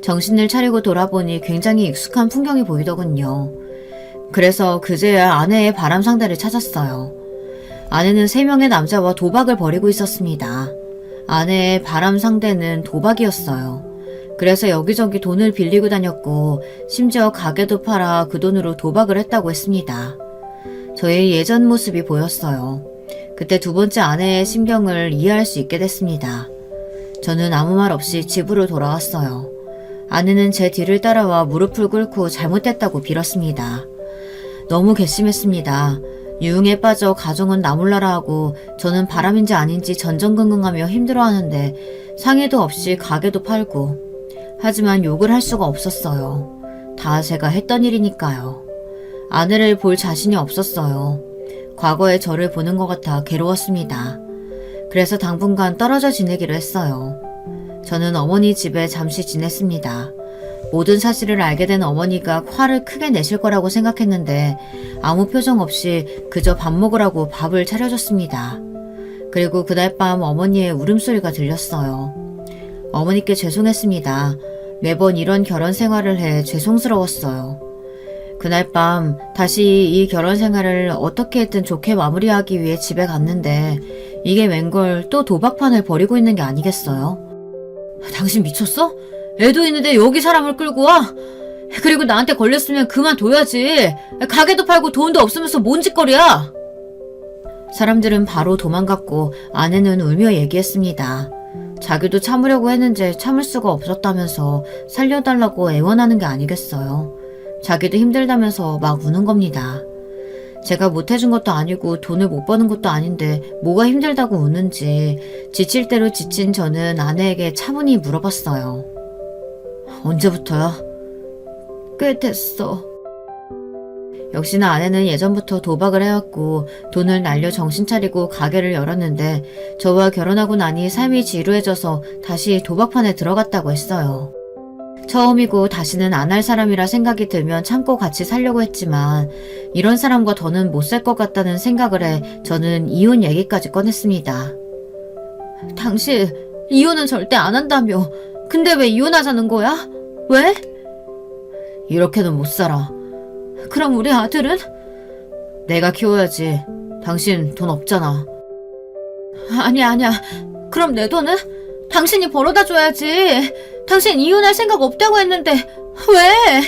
정신을 차리고 돌아보니 굉장히 익숙한 풍경이 보이더군요. 그래서 그제야 아내의 바람 상대를 찾았어요. 아내는 3명의 남자와 도박을 벌이고 있었습니다. 아내의 바람 상대는 도박이었어요. 그래서 여기저기 돈을 빌리고 다녔고 심지어 가게도 팔아 그 돈으로 도박을 했다고 했습니다. 저의 예전 모습이 보였어요. 그때 두 번째 아내의 심경을 이해할 수 있게 됐습니다. 저는 아무 말 없이 집으로 돌아왔어요. 아내는 제 뒤를 따라와 무릎을 꿇고 잘못됐다고 빌었습니다. 너무 괘씸했습니다. 유흥에 빠져 가정은 나몰라라 하고 저는 바람인지 아닌지 전전긍긍하며 힘들어하는데 상의도 없이 가게도 팔고, 하지만 욕을 할 수가 없었어요. 다 제가 했던 일이니까요. 아내를 볼 자신이 없었어요. 과거의 저를 보는 것 같아 괴로웠습니다. 그래서 당분간 떨어져 지내기로 했어요. 저는 어머니 집에 잠시 지냈습니다. 모든 사실을 알게 된 어머니가 화를 크게 내실 거라고 생각했는데 아무 표정 없이 그저 밥 먹으라고 밥을 차려줬습니다. 그리고 그날 밤 어머니의 울음소리가 들렸어요. 어머니께 죄송했습니다. 매번 이런 결혼 생활을 해 죄송스러웠어요. 그날 밤 다시 이 결혼 생활을 어떻게든 좋게 마무리하기 위해 집에 갔는데 이게 웬걸 또 도박판을 벌이고 있는 게 아니겠어요? 당신 미쳤어? 애도 있는데 여기 사람을 끌고 와? 그리고 나한테 걸렸으면 그만둬야지. 가게도 팔고 돈도 없으면서 뭔 짓거리야? 사람들은 바로 도망갔고 아내는 울며 얘기했습니다. 자기도 참으려고 했는데 참을 수가 없었다면서 살려달라고 애원하는 게 아니겠어요. 자기도 힘들다면서 막 우는 겁니다. 제가 못해준 것도 아니고 돈을 못 버는 것도 아닌데 뭐가 힘들다고 우는지 지칠 대로 지친 저는 아내에게 차분히 물어봤어요. 언제부터야? 꽤 됐어. 역시나 아내는 예전부터 도박을 해왔고 돈을 날려 정신 차리고 가게를 열었는데 저와 결혼하고 나니 삶이 지루해져서 다시 도박판에 들어갔다고 했어요. 처음이고 다시는 안 할 사람이라 생각이 들면 참고 같이 살려고 했지만 이런 사람과 더는 못 살 것 같다는 생각을 해 저는 이혼 얘기까지 꺼냈습니다. 당신 이혼은 절대 안 한다며. 근데 왜 이혼하자는 거야? 왜? 이렇게는 못 살아. 그럼 우리 아들은? 내가 키워야지. 당신 돈 없잖아. 아니야. 그럼 내 돈은? 당신이 벌어다 줘야지. 당신 이혼할 생각 없다고 했는데 왜?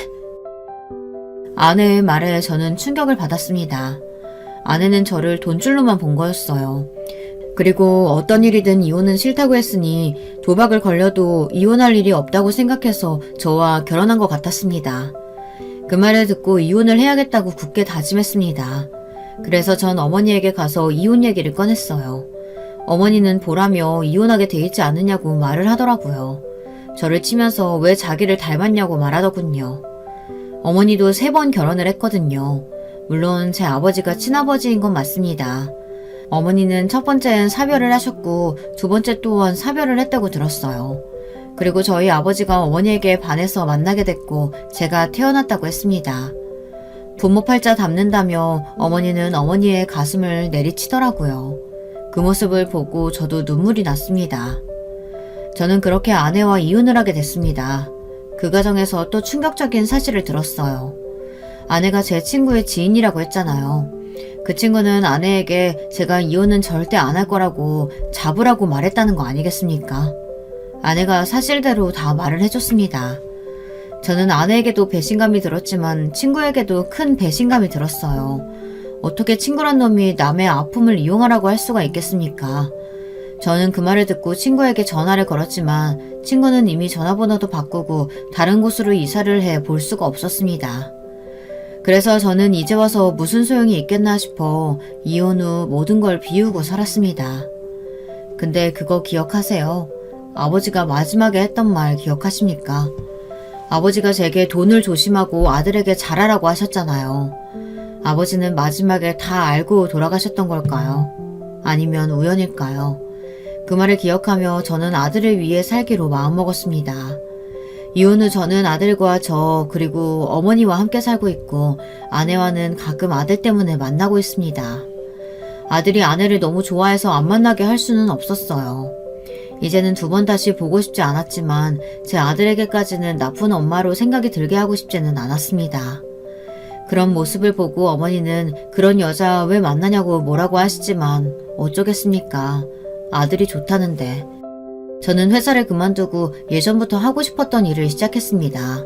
아내의 말에 저는 충격을 받았습니다. 아내는 저를 돈줄로만 본 거였어요. 그리고 어떤 일이든 이혼은 싫다고 했으니 도박을 걸려도 이혼할 일이 없다고 생각해서 저와 결혼한 것 같았습니다. 그 말을 듣고 이혼을 해야겠다고 굳게 다짐했습니다. 그래서 전 어머니에게 가서 이혼 얘기를 꺼냈어요. 어머니는 보라며 이혼하게 돼 있지 않느냐고 말을 하더라고요. 저를 치면서 왜 자기를 닮았냐고 말하더군요. 어머니도 3번 결혼을 했거든요. 물론 제 아버지가 친아버지인 건 맞습니다. 어머니는 첫 번째는 사별을 하셨고 두 번째 또한 사별을 했다고 들었어요. 그리고 저희 아버지가 어머니에게 반해서 만나게 됐고 제가 태어났다고 했습니다. 부모 팔자 닮는다며 어머니는 어머니의 가슴을 내리치더라고요. 그 모습을 보고 저도 눈물이 났습니다. 저는 그렇게 아내와 이혼을 하게 됐습니다. 그 과정에서 또 충격적인 사실을 들었어요. 아내가 제 친구의 지인이라고 했잖아요. 그 친구는 아내에게 제가 이혼은 절대 안 할 거라고 잡으라고 말했다는 거 아니겠습니까? 아내가 사실대로 다 말을 해줬습니다. 저는 아내에게도 배신감이 들었지만 친구에게도 큰 배신감이 들었어요. 어떻게 친구란 놈이 남의 아픔을 이용하라고 할 수가 있겠습니까? 저는 그 말을 듣고 친구에게 전화를 걸었지만 친구는 이미 전화번호도 바꾸고 다른 곳으로 이사를 해 볼 수가 없었습니다. 그래서 저는 이제 와서 무슨 소용이 있겠나 싶어 이혼 후 모든 걸 비우고 살았습니다. 근데 그거 기억하세요? 아버지가 마지막에 했던 말 기억하십니까? 아버지가 제게 돈을 조심하고 아들에게 잘하라고 하셨잖아요. 아버지는 마지막에 다 알고 돌아가셨던 걸까요? 아니면 우연일까요? 그 말을 기억하며 저는 아들을 위해 살기로 마음먹었습니다. 이혼 후 저는 아들과 저 그리고 어머니와 함께 살고 있고 아내와는 가끔 아들 때문에 만나고 있습니다. 아들이 아내를 너무 좋아해서 안 만나게 할 수는 없었어요. 이제는 2번 다시 보고 싶지 않았지만 제 아들에게까지는 나쁜 엄마로 생각이 들게 하고 싶지는 않았습니다. 그런 모습을 보고 어머니는 그런 여자 왜 만나냐고 뭐라고 하시지만 어쩌겠습니까? 아들이 좋다는데. 저는 회사를 그만두고 예전부터 하고 싶었던 일을 시작했습니다.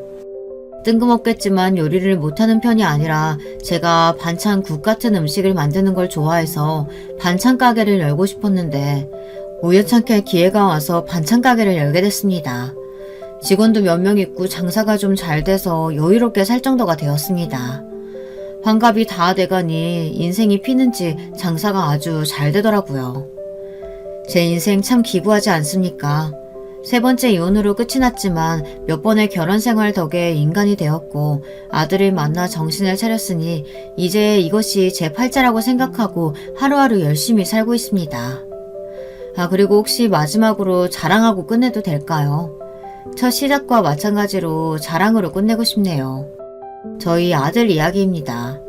뜬금없겠지만 요리를 못하는 편이 아니라 제가 반찬국 같은 음식을 만드는 걸 좋아해서 반찬 가게를 열고 싶었는데 우연찮게 기회가 와서 반찬 가게를 열게 됐습니다. 직원도 몇 명 있고 장사가 좀 잘 돼서 여유롭게 살 정도가 되었습니다. 환갑이 다 돼가니 인생이 피는지 장사가 아주 잘 되더라고요. 제 인생 참 기구하지 않습니까? 3번째 이혼으로 끝이 났지만 몇 번의 결혼 생활 덕에 인간이 되었고 아들을 만나 정신을 차렸으니 이제 이것이 제 팔자라고 생각하고 하루하루 열심히 살고 있습니다. 그리고 혹시 마지막으로 자랑하고 끝내도 될까요? 첫 시작과 마찬가지로 자랑으로 끝내고 싶네요. 저희 아들 이야기입니다.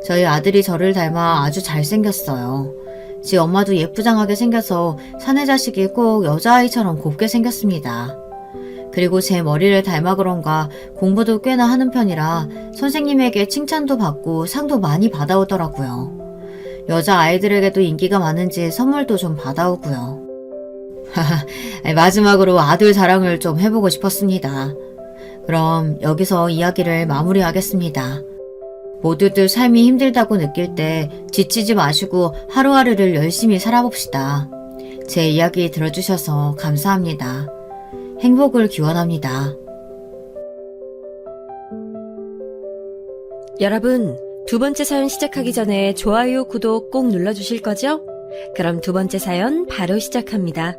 저희 아들이 저를 닮아 아주 잘생겼어요. 지 엄마도 예쁘장하게 생겨서 사내 자식이 꼭 여자아이처럼 곱게 생겼습니다. 그리고 제 머리를 닮아 그런가 공부도 꽤나 하는 편이라 선생님에게 칭찬도 받고 상도 많이 받아오더라고요. 여자아이들에게도 인기가 많은지 선물도 좀 받아오고요. 마지막으로 아들 자랑을 좀 해보고 싶었습니다. 그럼 여기서 이야기를 마무리하겠습니다. 모두들 삶이 힘들다고 느낄 때 지치지 마시고 하루하루를 열심히 살아봅시다. 제 이야기 들어주셔서 감사합니다. 행복을 기원합니다. 여러분, 2번째 사연 시작하기 전에 좋아요, 구독 꼭 눌러주실 거죠? 그럼 2번째 사연 바로 시작합니다.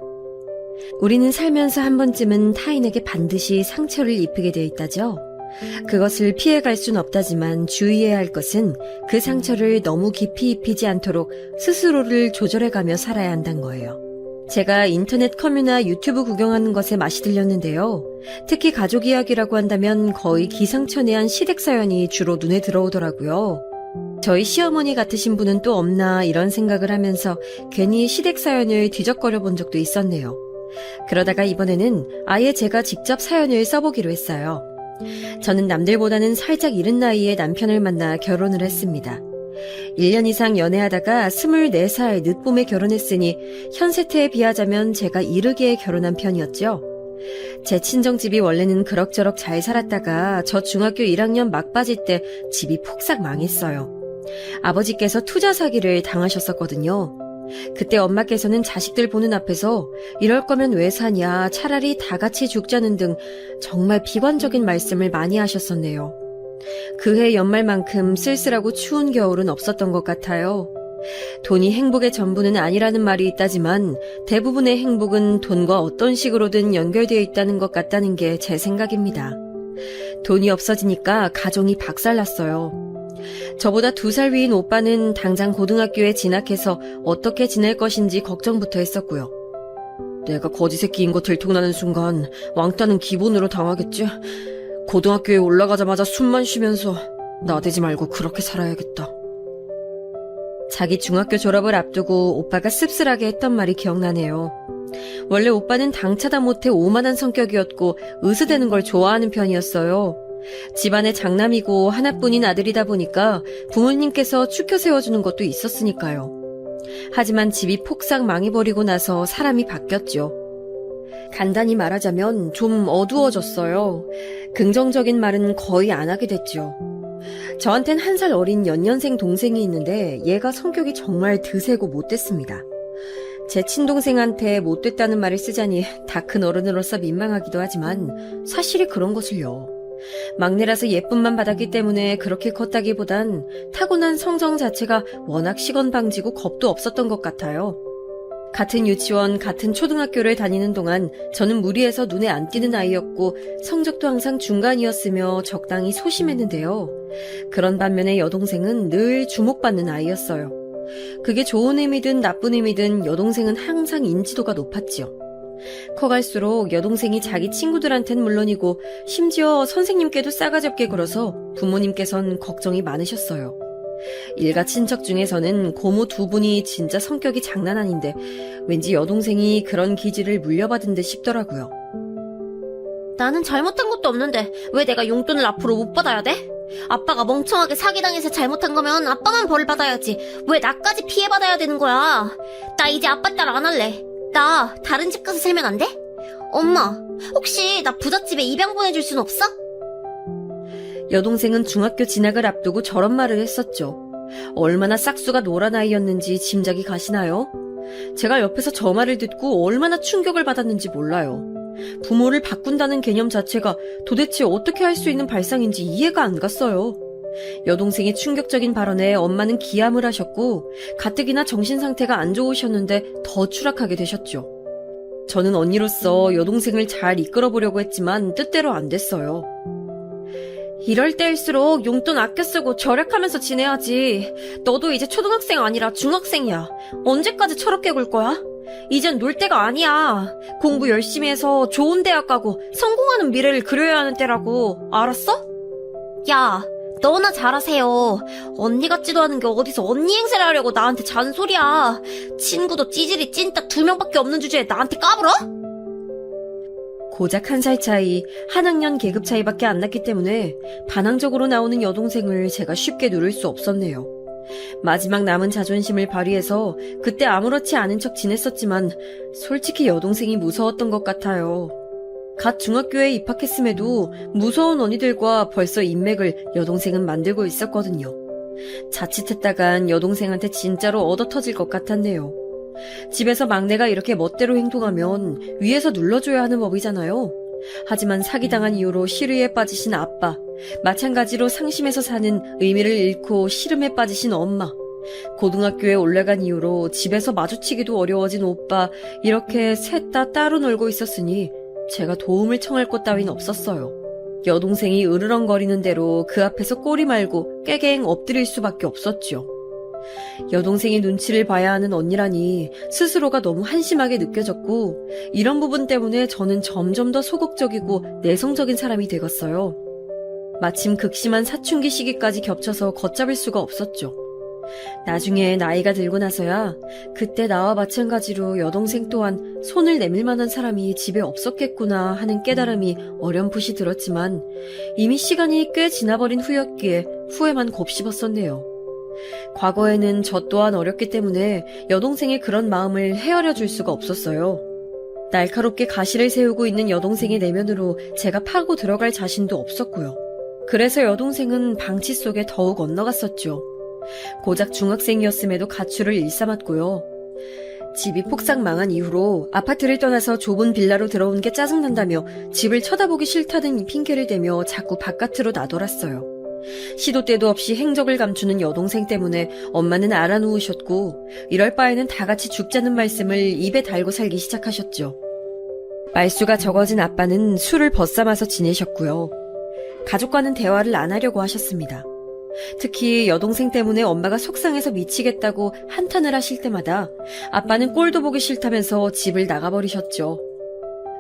우리는 살면서 한 번쯤은 타인에게 반드시 상처를 입히게 되어 있다죠. 그것을 피해갈 순 없다지만 주의해야 할 것은 그 상처를 너무 깊이 입히지 않도록 스스로를 조절해가며 살아야 한다는 거예요. 제가 인터넷 커뮤나 유튜브 구경하는 것에 맛이 들렸는데요. 특히 가족 이야기라고 한다면 거의 기상천외한 시댁 사연이 주로 눈에 들어오더라고요. 저희 시어머니 같으신 분은 또 없나 이런 생각을 하면서 괜히 시댁 사연을 뒤적거려 본 적도 있었네요. 그러다가 이번에는 아예 제가 직접 사연을 써보기로 했어요. 저는 남들보다는 살짝 이른 나이에 남편을 만나 결혼을 했습니다. 1년 이상 연애하다가 24살 늦봄에 결혼했으니 현 세태에 비하자면 제가 이르게 결혼한 편이었죠. 제 친정집이 원래는 그럭저럭 잘 살았다가 저 중학교 1학년 막바지 때 집이 폭삭 망했어요. 아버지께서 투자 사기를 당하셨었거든요. 그때 엄마께서는 자식들 보는 앞에서 이럴 거면 왜 사냐, 차라리 다 같이 죽자는 등 정말 비관적인 말씀을 많이 하셨었네요. 그해 연말만큼 쓸쓸하고 추운 겨울은 없었던 것 같아요. 돈이 행복의 전부는 아니라는 말이 있다지만 대부분의 행복은 돈과 어떤 식으로든 연결되어 있다는 것 같다는 게 제 생각입니다. 돈이 없어지니까 가정이 박살났어요. 저보다 2살 위인 오빠는 당장 고등학교에 진학해서 어떻게 지낼 것인지 걱정부터 했었고요. 내가 거지 새끼인 거 들통나는 순간 왕따는 기본으로 당하겠지. 고등학교에 올라가자마자 숨만 쉬면서 나대지 말고 그렇게 살아야겠다. 자기 중학교 졸업을 앞두고 오빠가 씁쓸하게 했던 말이 기억나네요. 원래 오빠는 당차다 못해 오만한 성격이었고 으스대는 걸 좋아하는 편이었어요. 집안의 장남이고 하나뿐인 아들이다 보니까 부모님께서 추켜 세워주는 것도 있었으니까요. 하지만 집이 폭삭 망해버리고 나서 사람이 바뀌었죠. 간단히 말하자면 좀 어두워졌어요. 긍정적인 말은 거의 안 하게 됐죠. 저한텐 1살 어린 연년생 동생이 있는데 얘가 성격이 정말 드세고 못됐습니다. 제 친동생한테 못됐다는 말을 쓰자니 다 큰 어른으로서 민망하기도 하지만 사실이 그런 것을요. 막내라서 예쁨만 받았기 때문에 그렇게 컸다기보단 타고난 성정 자체가 워낙 시건방지고 겁도 없었던 것 같아요. 같은 유치원, 같은 초등학교를 다니는 동안 저는 무리해서 눈에 안 띄는 아이였고 성적도 항상 중간이었으며 적당히 소심했는데요. 그런 반면에 여동생은 늘 주목받는 아이였어요. 그게 좋은 의미든 나쁜 의미든 여동생은 항상 인지도가 높았지요. 커갈수록 여동생이 자기 친구들한텐 물론이고 심지어 선생님께도 싸가지 없게 굴어서 부모님께선 걱정이 많으셨어요. 일가 친척 중에서는 고모 2분이 진짜 성격이 장난 아닌데 왠지 여동생이 그런 기질을 물려받은 듯 싶더라고요. 나는 잘못한 것도 없는데 왜 내가 용돈을 앞으로 못 받아야 돼? 아빠가 멍청하게 사기당해서 잘못한 거면 아빠만 벌 받아야지 왜 나까지 피해받아야 되는 거야? 나 이제 아빠 딸 안 할래. 나 다른 집 가서 살면 안 돼? 엄마, 혹시 나 부잣집에 입양 보내줄 순 없어? 여동생은 중학교 진학을 앞두고 저런 말을 했었죠. 얼마나 싹수가 노란 아이였는지 짐작이 가시나요? 제가 옆에서 저 말을 듣고 얼마나 충격을 받았는지 몰라요. 부모를 바꾼다는 개념 자체가 도대체 어떻게 할 수 있는 발상인지 이해가 안 갔어요. 여동생의 충격적인 발언에 엄마는 기함을 하셨고 가뜩이나 정신 상태가 안 좋으셨는데 더 추락하게 되셨죠. 저는 언니로서 여동생을 잘 이끌어보려고 했지만 뜻대로 안 됐어요. 이럴 때일수록 용돈 아껴 쓰고 절약하면서 지내야지. 너도 이제 초등학생 아니라 중학생이야. 언제까지 철없게 굴 거야? 이젠 놀 때가 아니야. 공부 열심히 해서 좋은 대학 가고 성공하는 미래를 그려야 하는 때라고. 알았어? 야, 너나 잘하세요. 언니 같지도 않은 게 어디서 언니 행세를 하려고 나한테 잔소리야. 친구도 찌질이 찐따 2명밖에 없는 주제에 나한테 까불어? 고작 1살 차이, 한 학년 계급 차이밖에 안 났기 때문에 반항적으로 나오는 여동생을 제가 쉽게 누를 수 없었네요. 마지막 남은 자존심을 발휘해서 그때 아무렇지 않은 척 지냈었지만 솔직히 여동생이 무서웠던 것 같아요. 갓 중학교에 입학했음에도 무서운 언니들과 벌써 인맥을 여동생은 만들고 있었거든요. 자칫했다간 여동생한테 진짜로 얻어터질 것 같았네요. 집에서 막내가 이렇게 멋대로 행동하면 위에서 눌러줘야 하는 법이잖아요. 하지만 사기당한 이후로 시류에 빠지신 아빠, 마찬가지로 상심해서 사는 의미를 잃고 시름에 빠지신 엄마, 고등학교에 올라간 이후로 집에서 마주치기도 어려워진 오빠, 이렇게 셋 다 따로 놀고 있었으니 제가 도움을 청할 곳 따윈 없었어요. 여동생이 으르렁거리는 대로 그 앞에서 꼬리 말고 깨갱 엎드릴 수밖에 없었죠. 여동생이 눈치를 봐야 하는 언니라니 스스로가 너무 한심하게 느껴졌고, 이런 부분 때문에 저는 점점 더 소극적이고 내성적인 사람이 되었어요. 마침 극심한 사춘기 시기까지 겹쳐서 걷잡을 수가 없었죠. 나중에 나이가 들고 나서야 그때 나와 마찬가지로 여동생 또한 손을 내밀 만한 사람이 집에 없었겠구나 하는 깨달음이 어렴풋이 들었지만, 이미 시간이 꽤 지나버린 후였기에 후회만 곱씹었었네요. 과거에는 저 또한 어렸기 때문에 여동생의 그런 마음을 헤아려 줄 수가 없었어요. 날카롭게 가시를 세우고 있는 여동생의 내면으로 제가 파고 들어갈 자신도 없었고요. 그래서 여동생은 방치 속에 더욱 엇나갔었죠. 고작 중학생이었음에도 가출을 일삼았고요. 집이 폭삭 망한 이후로 아파트를 떠나서 좁은 빌라로 들어온 게 짜증난다며 집을 쳐다보기 싫다는 이 핑계를 대며 자꾸 바깥으로 나돌았어요. 시도 때도 없이 행적을 감추는 여동생 때문에 엄마는 알아누우셨고, 이럴 바에는 다 같이 죽자는 말씀을 입에 달고 살기 시작하셨죠. 말수가 적어진 아빠는 술을 벗삼아서 지내셨고요. 가족과는 대화를 안 하려고 하셨습니다. 특히 여동생 때문에 엄마가 속상해서 미치겠다고 한탄을 하실 때마다 아빠는 꼴도 보기 싫다면서 집을 나가버리셨죠.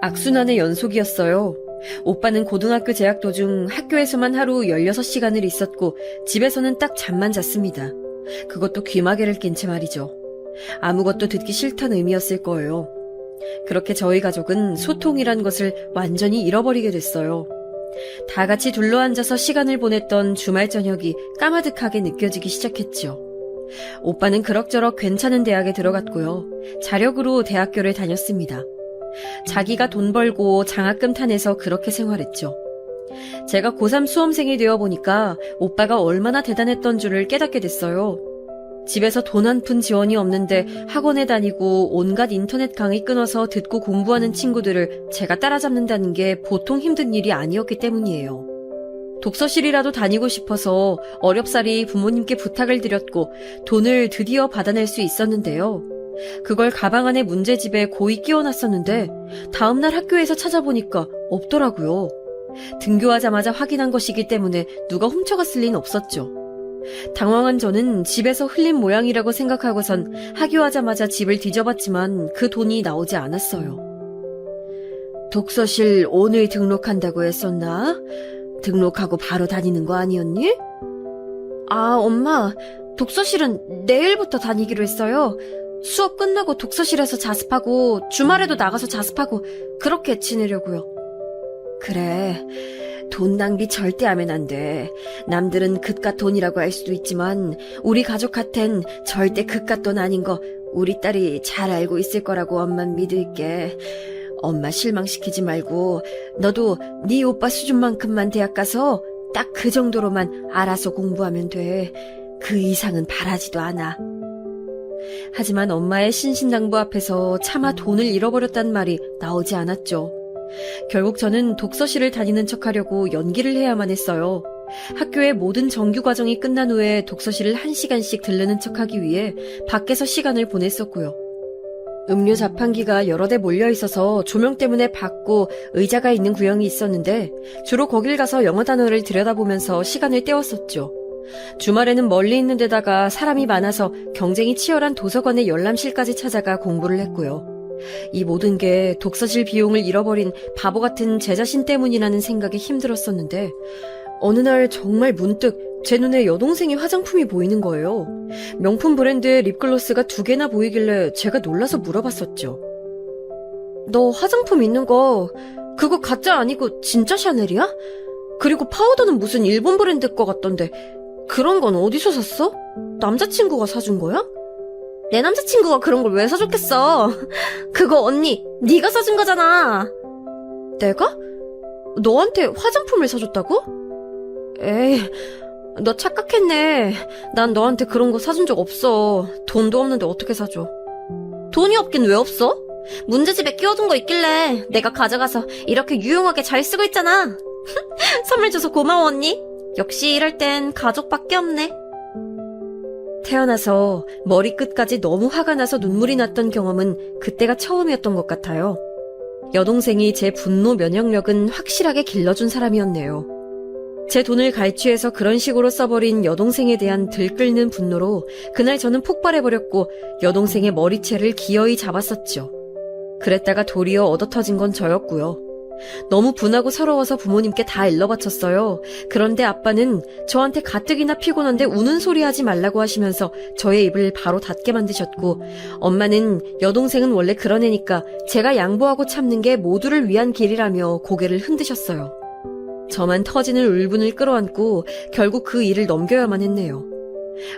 악순환의 연속이었어요. 오빠는 고등학교 재학 도중 학교에서만 하루 16시간을 있었고 집에서는 딱 잠만 잤습니다. 그것도 귀마개를 낀 채 말이죠. 아무것도 듣기 싫다는 의미였을 거예요. 그렇게 저희 가족은 소통이란 것을 완전히 잃어버리게 됐어요. 다 같이 둘러앉아서 시간을 보냈던 주말 저녁이 까마득하게 느껴지기 시작했죠. 오빠는 그럭저럭 괜찮은 대학에 들어갔고요. 자력으로 대학교를 다녔습니다. 자기가 돈 벌고 장학금 타내서 그렇게 생활했죠. 제가 고3 수험생이 되어 보니까 오빠가 얼마나 대단했던 줄을 깨닫게 됐어요. 집에서 돈 한 푼 지원이 없는데 학원에 다니고 온갖 인터넷 강의 끊어서 듣고 공부하는 친구들을 제가 따라잡는다는 게 보통 힘든 일이 아니었기 때문이에요. 독서실이라도 다니고 싶어서 어렵사리 부모님께 부탁을 드렸고 돈을 드디어 받아낼 수 있었는데요. 그걸 가방 안에 문제집에 고이 끼워놨었는데 다음날 학교에서 찾아보니까 없더라고요. 등교하자마자 확인한 것이기 때문에 누가 훔쳐갔을 리는 없었죠. 당황한 저는 집에서 흘린 모양이라고 생각하고선 하교하자마자 집을 뒤져봤지만 그 돈이 나오지 않았어요. 독서실 오늘 등록한다고 했었나? 등록하고 바로 다니는 거 아니었니? 아, 엄마, 독서실은 내일부터 다니기로 했어요. 수업 끝나고 독서실에서 자습하고 주말에도 나가서 자습하고 그렇게 지내려고요. 그래, 돈 낭비 절대 하면 안 돼. 남들은 그깟 돈이라고 할 수도 있지만 우리 가족한텐 절대 그깟 돈 아닌 거 우리 딸이 잘 알고 있을 거라고 엄만 믿을게. 엄마 실망시키지 말고 너도 네 오빠 수준만큼만 대학 가서 딱 그 정도로만 알아서 공부하면 돼. 그 이상은 바라지도 않아. 하지만 엄마의 신신당부 앞에서 차마 돈을 잃어버렸단 말이 나오지 않았죠. 결국 저는 독서실을 다니는 척하려고 연기를 해야만 했어요. 학교의 모든 정규 과정이 끝난 후에 독서실을 1시간씩 들르는 척하기 위해 밖에서 시간을 보냈었고요. 음료 자판기가 여러 대 몰려 있어서 조명 때문에 밝고 의자가 있는 구역이 있었는데 주로 거길 가서 영어 단어를 들여다보면서 시간을 때웠었죠. 주말에는 멀리 있는 데다가 사람이 많아서 경쟁이 치열한 도서관의 열람실까지 찾아가 공부를 했고요. 이 모든 게 독서실 비용을 잃어버린 바보 같은 제 자신 때문이라는 생각이 힘들었었는데 어느 날 정말 문득 제 눈에 여동생의 화장품이 보이는 거예요. 명품 브랜드의 립글로스가 2개나 보이길래 제가 놀라서 물어봤었죠. 너 화장품 있는 거 그거 가짜 아니고 진짜 샤넬이야? 그리고 파우더는 무슨 일본 브랜드 거 같던데 그런 건 어디서 샀어? 남자친구가 사준 거야? 내 남자친구가 그런 걸 왜 사줬겠어? 그거 언니, 네가 사준 거잖아. 내가? 너한테 화장품을 사줬다고? 에이, 너 착각했네. 난 너한테 그런 거 사준 적 없어. 돈도 없는데 어떻게 사줘? 돈이 없긴 왜 없어? 문제집에 끼워둔 거 있길래 내가 가져가서 이렇게 유용하게 잘 쓰고 있잖아. 선물 줘서 고마워 언니. 역시 이럴 땐 가족밖에 없네. 태어나서 머리끝까지 너무 화가 나서 눈물이 났던 경험은 그때가 처음이었던 것 같아요. 여동생이 제 분노 면역력은 확실하게 길러준 사람이었네요. 제 돈을 갈취해서 그런 식으로 써버린 여동생에 대한 들끓는 분노로 그날 저는 폭발해버렸고 여동생의 머리채를 기어이 잡았었죠. 그랬다가 도리어 얻어터진 건 저였고요. 너무 분하고 서러워서 부모님께 다 일러바쳤어요. 그런데 아빠는 저한테 가뜩이나 피곤한데 우는 소리 하지 말라고 하시면서 저의 입을 바로 닫게 만드셨고, 엄마는 여동생은 원래 그런 애니까 제가 양보하고 참는 게 모두를 위한 길이라며 고개를 흔드셨어요. 저만 터지는 울분을 끌어안고 결국 그 일을 넘겨야만 했네요.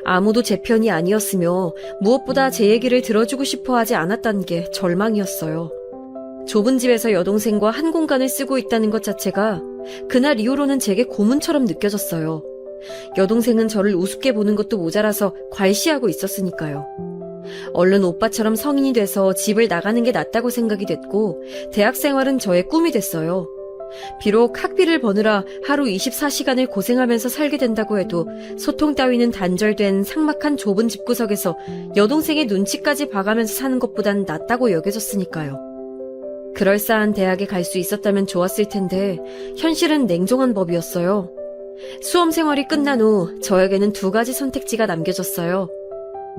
아무도 제 편이 아니었으며 무엇보다 제 얘기를 들어주고 싶어 하지 않았다는 게 절망이었어요. 좁은 집에서 여동생과 한 공간을 쓰고 있다는 것 자체가 그날 이후로는 제게 고문처럼 느껴졌어요. 여동생은 저를 우습게 보는 것도 모자라서 괄시하고 있었으니까요. 얼른 오빠처럼 성인이 돼서 집을 나가는 게 낫다고 생각이 됐고, 대학 생활은 저의 꿈이 됐어요. 비록 학비를 버느라 하루 24시간을 고생하면서 살게 된다고 해도 소통 따위는 단절된 삭막한 좁은 집구석에서 여동생의 눈치까지 봐가면서 사는 것보단 낫다고 여겨졌으니까요. 그럴싸한 대학에 갈 수 있었다면 좋았을 텐데 현실은 냉정한 법이었어요. 수험 생활이 끝난 후 저에게는 2가지 선택지가 남겨졌어요.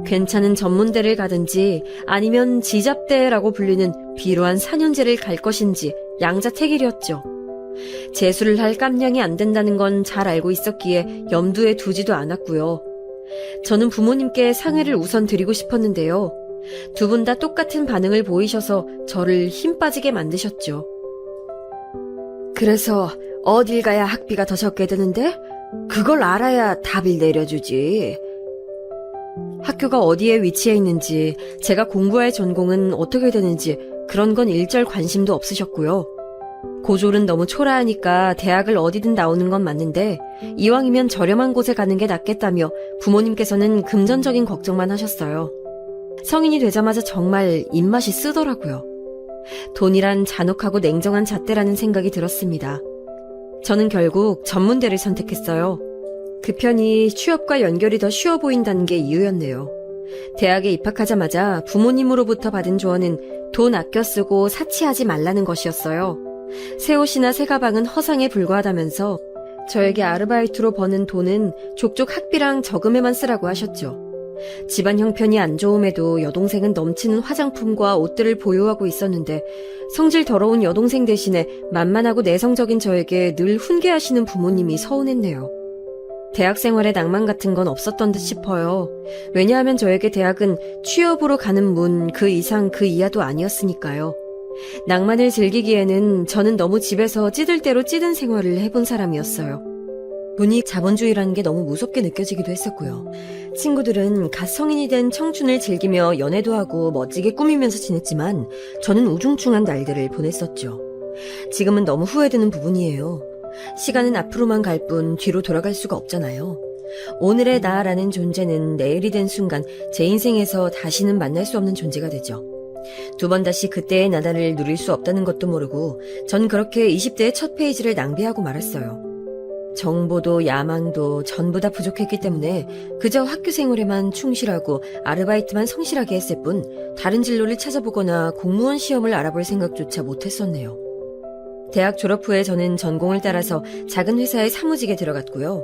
괜찮은 전문대를 가든지 아니면 지잡대라고 불리는 비로한 4년제를 갈 것인지 양자택일이었죠. 재수를 할 깜냥이 안 된다는 건 잘 알고 있었기에 염두에 두지도 않았고요. 저는 부모님께 상의를 우선 드리고 싶었는데요. 2분 다 똑같은 반응을 보이셔서 저를 힘 빠지게 만드셨죠. 그래서 어딜 가야 학비가 더 적게 드는데? 그걸 알아야 답을 내려주지. 학교가 어디에 위치해 있는지, 제가 공부할 전공은 어떻게 되는지 그런 건 일절 관심도 없으셨고요. 고졸은 너무 초라하니까 대학을 어디든 나오는 건 맞는데 이왕이면 저렴한 곳에 가는 게 낫겠다며 부모님께서는 금전적인 걱정만 하셨어요. 성인이 되자마자 정말 입맛이 쓰더라고요. 돈이란 잔혹하고 냉정한 잣대라는 생각이 들었습니다. 저는 결국 전문대를 선택했어요. 그 편이 취업과 연결이 더 쉬워 보인다는 게 이유였네요. 대학에 입학하자마자 부모님으로부터 받은 조언은 돈 아껴 쓰고 사치하지 말라는 것이었어요. 새 옷이나 새 가방은 허상에 불과하다면서 저에게 아르바이트로 버는 돈은 족족 학비랑 저금에만 쓰라고 하셨죠. 집안 형편이 안 좋음에도 여동생은 넘치는 화장품과 옷들을 보유하고 있었는데 성질 더러운 여동생 대신에 만만하고 내성적인 저에게 늘 훈계하시는 부모님이 서운했네요. 대학 생활에 낭만 같은 건 없었던 듯 싶어요. 왜냐하면 저에게 대학은 취업으로 가는 문 그 이상 그 이하도 아니었으니까요. 낭만을 즐기기에는 저는 너무 집에서 찌들 대로 찌든 생활을 해본 사람이었어요. 돈이 자본주의라는 게 너무 무섭게 느껴지기도 했었고요. 친구들은 갓 성인이 된 청춘을 즐기며 연애도 하고 멋지게 꾸미면서 지냈지만 저는 우중충한 날들을 보냈었죠. 지금은 너무 후회되는 부분이에요. 시간은 앞으로만 갈 뿐 뒤로 돌아갈 수가 없잖아요. 오늘의 나라는 존재는 내일이 된 순간 제 인생에서 다시는 만날 수 없는 존재가 되죠. 2번 다시 그때의 나날을 누릴 수 없다는 것도 모르고 전 그렇게 20대의 첫 페이지를 낭비하고 말았어요. 정보도 야망도 전부 다 부족했기 때문에 그저 학교 생활에만 충실하고 아르바이트만 성실하게 했을 뿐 다른 진로를 찾아보거나 공무원 시험을 알아볼 생각조차 못했었네요. 대학 졸업 후에 저는 전공을 따라서 작은 회사에 사무직에 들어갔고요.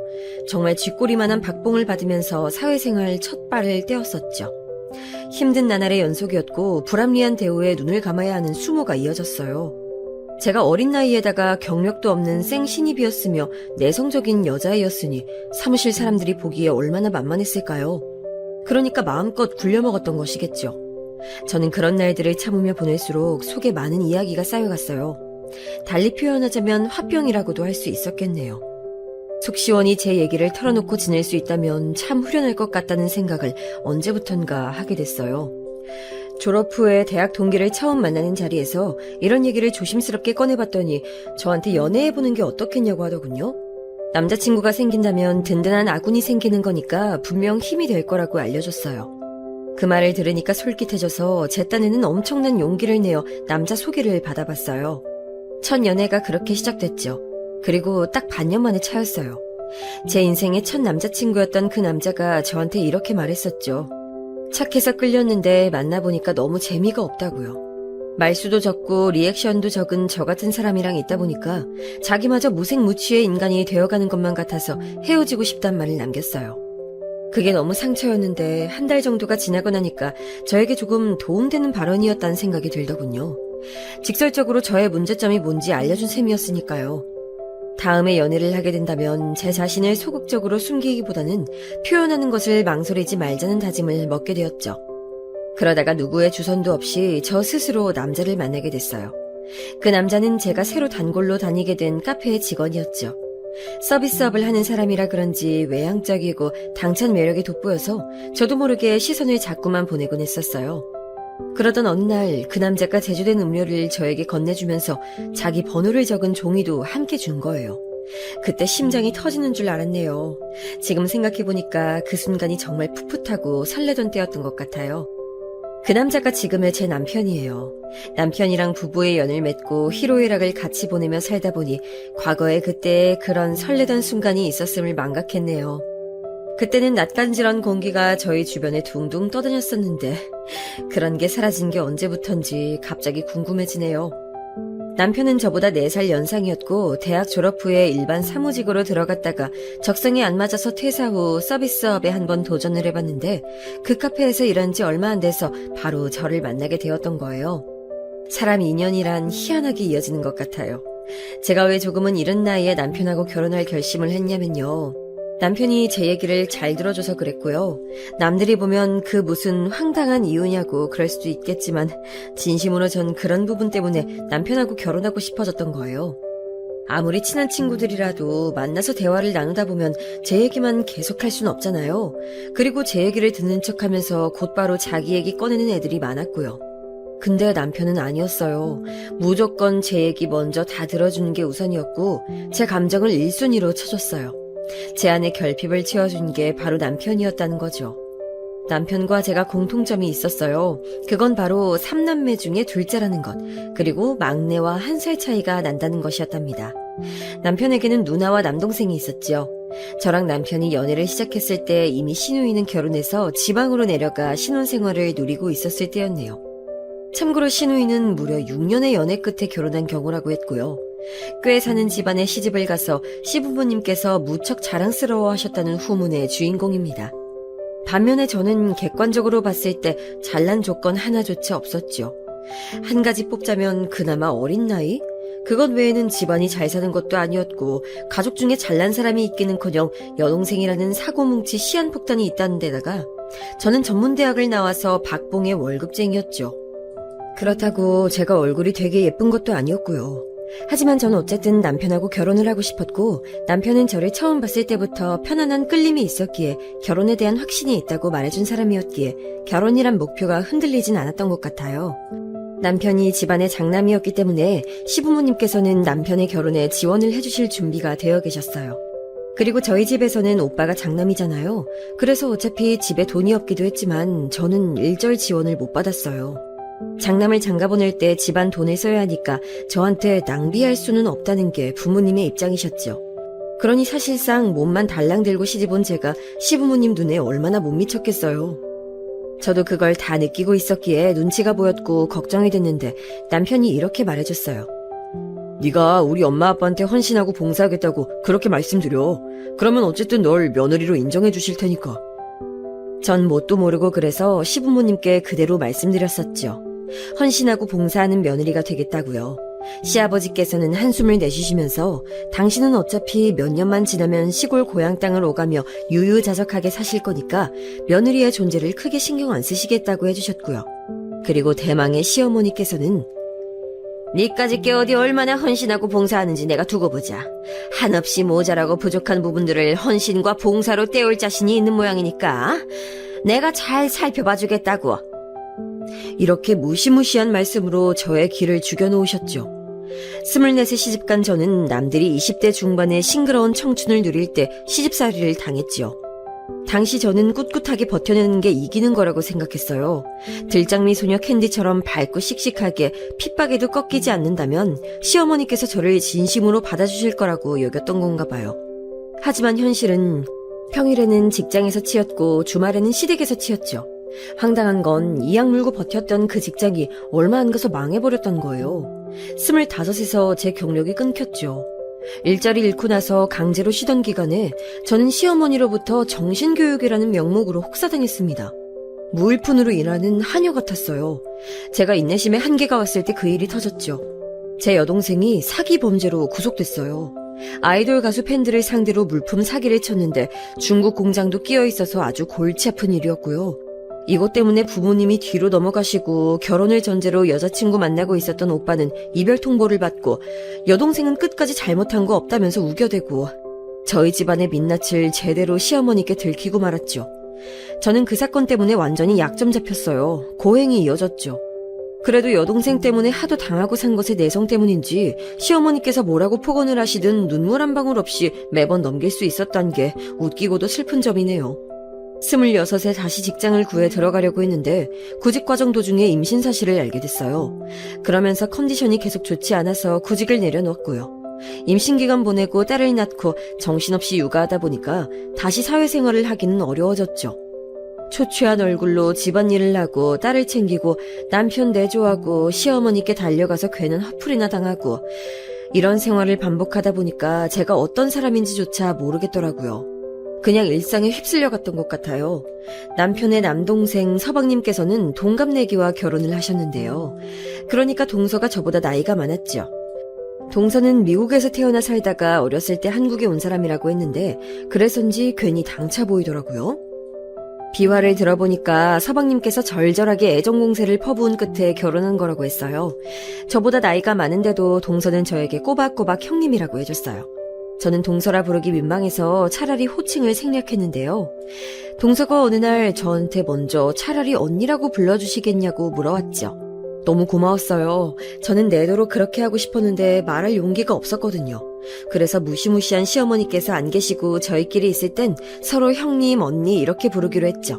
정말 쥐꼬리만한 박봉을 받으면서 사회생활 첫 발을 떼었었죠. 힘든 나날의 연속이었고 불합리한 대우에 눈을 감아야 하는 수모가 이어졌어요. 제가 어린 나이에다가 경력도 없는 생신입이었으며 내성적인 여자애였으니 사무실 사람들이 보기에 얼마나 만만했을까요? 그러니까 마음껏 굴려먹었던 것이겠죠. 저는 그런 날들을 참으며 보낼수록 속에 많은 이야기가 쌓여갔어요. 달리 표현하자면 화병이라고도 할 수 있었겠네요. 속 시원히 제 얘기를 털어놓고 지낼 수 있다면 참 후련할 것 같다는 생각을 언제부턴가 하게 됐어요. 졸업 후에 대학 동기를 처음 만나는 자리에서 이런 얘기를 조심스럽게 꺼내봤더니 저한테 연애해보는 게 어떻겠냐고 하더군요. 남자친구가 생긴다면 든든한 아군이 생기는 거니까 분명 힘이 될 거라고 알려줬어요. 그 말을 들으니까 솔깃해져서 제 딴에는 엄청난 용기를 내어 남자 소개를 받아봤어요. 첫 연애가 그렇게 시작됐죠. 그리고 딱 반년 만에 차였어요. 제 인생의 첫 남자친구였던 그 남자가 저한테 이렇게 말했었죠. 착해서 끌렸는데 만나보니까 너무 재미가 없다고요. 말수도 적고 리액션도 적은 저 같은 사람이랑 있다 보니까 자기마저 무색무취의 인간이 되어가는 것만 같아서 헤어지고 싶단 말을 남겼어요. 그게 너무 상처였는데 한 달 정도가 지나고 나니까 저에게 조금 도움되는 발언이었다는 생각이 들더군요. 직설적으로 저의 문제점이 뭔지 알려준 셈이었으니까요. 다음에 연애를 하게 된다면 제 자신을 소극적으로 숨기기보다는 표현하는 것을 망설이지 말자는 다짐을 먹게 되었죠. 그러다가 누구의 주선도 없이 저 스스로 남자를 만나게 됐어요. 그 남자는 제가 새로 단골로 다니게 된 카페의 직원이었죠. 서비스업을 하는 사람이라 그런지 외향적이고 당찬 매력이 돋보여서 저도 모르게 시선을 자꾸만 보내곤 했었어요. 그러던 어느 날 그 남자가 제조된 음료를 저에게 건네주면서 자기 번호를 적은 종이도 함께 준 거예요. 그때 심장이 터지는 줄 알았네요. 지금 생각해보니까 그 순간이 정말 풋풋하고 설레던 때였던 것 같아요. 그 남자가 지금의 제 남편이에요. 남편이랑 부부의 연을 맺고 희로애락을 같이 보내며 살다 보니 과거에 그때의 그런 설레던 순간이 있었음을 망각했네요. 그때는 낯간지런 공기가 저희 주변에 둥둥 떠다녔었는데 그런 게 사라진 게 언제부턴지 갑자기 궁금해지네요. 남편은 저보다 4살 연상이었고 대학 졸업 후에 일반 사무직으로 들어갔다가 적성에 안 맞아서 퇴사 후 서비스업에 한번 도전을 해봤는데 그 카페에서 일한 지 얼마 안 돼서 바로 저를 만나게 되었던 거예요. 사람 인연이란 희한하게 이어지는 것 같아요. 제가 왜 조금은 이른 나이에 남편하고 결혼할 결심을 했냐면요. 남편이 제 얘기를 잘 들어줘서 그랬고요. 남들이 보면 그 무슨 황당한 이유냐고 그럴 수도 있겠지만 진심으로 전 그런 부분 때문에 남편하고 결혼하고 싶어졌던 거예요. 아무리 친한 친구들이라도 만나서 대화를 나누다 보면 제 얘기만 계속할 순 없잖아요. 그리고 제 얘기를 듣는 척하면서 곧바로 자기 얘기 꺼내는 애들이 많았고요. 근데 남편은 아니었어요. 무조건 제 얘기 먼저 다 들어주는 게 우선이었고 제 감정을 1순위로 쳐줬어요. 제 안에 결핍을 채워준 게 바로 남편이었다는 거죠. 남편과 제가 공통점이 있었어요. 그건 바로 3남매 중에 둘째라는 것, 그리고 막내와 1살 차이가 난다는 것이었답니다. 남편에게는 누나와 남동생이 있었죠. 저랑 남편이 연애를 시작했을 때 이미 시누이는 결혼해서 지방으로 내려가 신혼생활을 누리고 있었을 때였네요. 참고로 시누이는 무려 6년의 연애 끝에 결혼한 경우라고 했고요. 꽤 사는 집안에 시집을 가서 시부모님께서 무척 자랑스러워 하셨다는 후문의 주인공입니다. 반면에 저는 객관적으로 봤을 때 잘난 조건 하나조차 없었죠. 한 가지 뽑자면 그나마 어린 나이? 그것 외에는 집안이 잘 사는 것도 아니었고 가족 중에 잘난 사람이 있기는커녕 여동생이라는 사고뭉치 시한폭탄이 있다는 데다가 저는 전문대학을 나와서 박봉의 월급쟁이였죠. 그렇다고 제가 얼굴이 되게 예쁜 것도 아니었고요. 하지만 전 어쨌든 남편하고 결혼을 하고 싶었고 남편은 저를 처음 봤을 때부터 편안한 끌림이 있었기에 결혼에 대한 확신이 있다고 말해준 사람이었기에 결혼이란 목표가 흔들리진 않았던 것 같아요. 남편이 집안의 장남이었기 때문에 시부모님께서는 남편의 결혼에 지원을 해주실 준비가 되어 계셨어요. 그리고 저희 집에서는 오빠가 장남이잖아요. 그래서 어차피 집에 돈이 없기도 했지만 저는 일절 지원을 못 받았어요. 장남을 장가보낼 때 집안 돈을 써야 하니까 저한테 낭비할 수는 없다는 게 부모님의 입장이셨죠. 그러니 사실상 몸만 달랑 들고 시집온 제가 시부모님 눈에 얼마나 못 미쳤겠어요. 저도 그걸 다 느끼고 있었기에 눈치가 보였고 걱정이 됐는데 남편이 이렇게 말해줬어요. 네가 우리 엄마 아빠한테 헌신하고 봉사하겠다고 그렇게 말씀드려. 그러면 어쨌든 널 며느리로 인정해 주실 테니까. 전 뭣도 모르고 그래서 시부모님께 그대로 말씀드렸었죠. 헌신하고 봉사하는 며느리가 되겠다고요. 시아버지께서는 한숨을 내쉬시면서 당신은 어차피 몇 년만 지나면 시골 고향 땅을 오가며 유유자적하게 사실 거니까 며느리의 존재를 크게 신경 안 쓰시겠다고 해주셨고요. 그리고 대망의 시어머니께서는 니까짓 게 어디 얼마나 헌신하고 봉사하는지 내가 두고 보자. 한없이 모자라고 부족한 부분들을 헌신과 봉사로 때울 자신이 있는 모양이니까 내가 잘 살펴봐 주겠다고. 이렇게 무시무시한 말씀으로 저의 길을 죽여놓으셨죠. 24세 시집간 저는 남들이 20대 중반의 싱그러운 청춘을 누릴 때 시집살이를 당했지요. 당시 저는 꿋꿋하게 버텨내는 게 이기는 거라고 생각했어요. 들장미 소녀 캔디처럼 밝고 씩씩하게 핏박에도 꺾이지 않는다면 시어머니께서 저를 진심으로 받아주실 거라고 여겼던 건가 봐요. 하지만 현실은 평일에는 직장에서 치였고 주말에는 시댁에서 치였죠. 황당한 건 이악 물고 버텼던 그 직장이 얼마 안 가서 망해버렸던 거예요. 25에서 제 경력이 끊겼죠. 일자리 잃고 나서 강제로 쉬던 기간에 저는 시어머니로부터 정신교육이라는 명목으로 혹사당했습니다. 무일푼으로 일하는 하녀 같았어요. 제가 인내심에 한계가 왔을 때 그 일이 터졌죠. 제 여동생이 사기 범죄로 구속됐어요. 아이돌 가수 팬들을 상대로 물품 사기를 쳤는데 중국 공장도 끼어 있어서 아주 골치 아픈 일이었고요. 이것 때문에 부모님이 뒤로 넘어가시고 결혼을 전제로 여자친구 만나고 있었던 오빠는 이별 통보를 받고 여동생은 끝까지 잘못한 거 없다면서 우겨대고 저희 집안의 민낯을 제대로 시어머니께 들키고 말았죠. 저는 그 사건 때문에 완전히 약점 잡혔어요. 고행이 이어졌죠. 그래도 여동생 때문에 하도 당하고 산 것의 내성 때문인지 시어머니께서 뭐라고 폭언을 하시든 눈물 한 방울 없이 매번 넘길 수 있었단 게 웃기고도 슬픈 점이네요. 26에 다시 직장을 구해 들어가려고 했는데 구직 과정 도중에 임신 사실을 알게 됐어요. 그러면서 컨디션이 계속 좋지 않아서 구직을 내려놓았고요. 임신 기간 보내고 딸을 낳고 정신없이 육아하다 보니까 다시 사회생활을 하기는 어려워졌죠. 초췌한 얼굴로 집안일을 하고 딸을 챙기고 남편 내조하고 시어머니께 달려가서 괜한 화풀이나 당하고 이런 생활을 반복하다 보니까 제가 어떤 사람인지조차 모르겠더라고요. 그냥 일상에 휩쓸려갔던 것 같아요. 남편의 남동생 서방님께서는 동갑내기와 결혼을 하셨는데요. 그러니까 동서가 저보다 나이가 많았죠. 동서는 미국에서 태어나 살다가 어렸을 때 한국에 온 사람이라고 했는데 그래서인지 괜히 당차 보이더라고요. 비화를 들어보니까 서방님께서 절절하게 애정공세를 퍼부은 끝에 결혼한 거라고 했어요. 저보다 나이가 많은데도 동서는 저에게 꼬박꼬박 형님이라고 해줬어요. 저는 동서라 부르기 민망해서 차라리 호칭을 생략했는데요. 동서가 어느 날 저한테 먼저 차라리 언니라고 불러주시겠냐고 물어왔죠. 너무 고마웠어요. 저는 내도록 그렇게 하고 싶었는데 말할 용기가 없었거든요. 그래서 무시무시한 시어머니께서 안 계시고 저희끼리 있을 땐 서로 형님, 언니 이렇게 부르기로 했죠.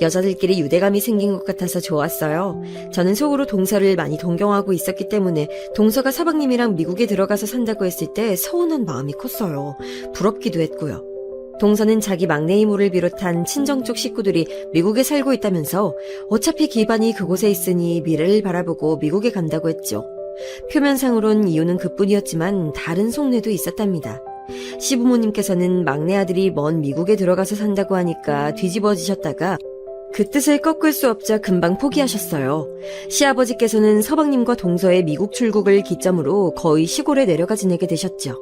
여자들끼리 유대감이 생긴 것 같아서 좋았어요. 저는 속으로 동서를 많이 동경하고 있었기 때문에 동서가 서방님이랑 미국에 들어가서 산다고 했을 때 서운한 마음이 컸어요. 부럽기도 했고요. 동서는 자기 막내 이모를 비롯한 친정 쪽 식구들이 미국에 살고 있다면서 어차피 기반이 그곳에 있으니 미래를 바라보고 미국에 간다고 했죠. 표면상으론 이유는 그뿐이었지만 다른 속내도 있었답니다. 시부모님께서는 막내 아들이 먼 미국에 들어가서 산다고 하니까 뒤집어지셨다가 그 뜻을 꺾을 수 없자 금방 포기하셨어요. 시아버지께서는 서방님과 동서의 미국 출국을 기점으로 거의 시골에 내려가 지내게 되셨죠.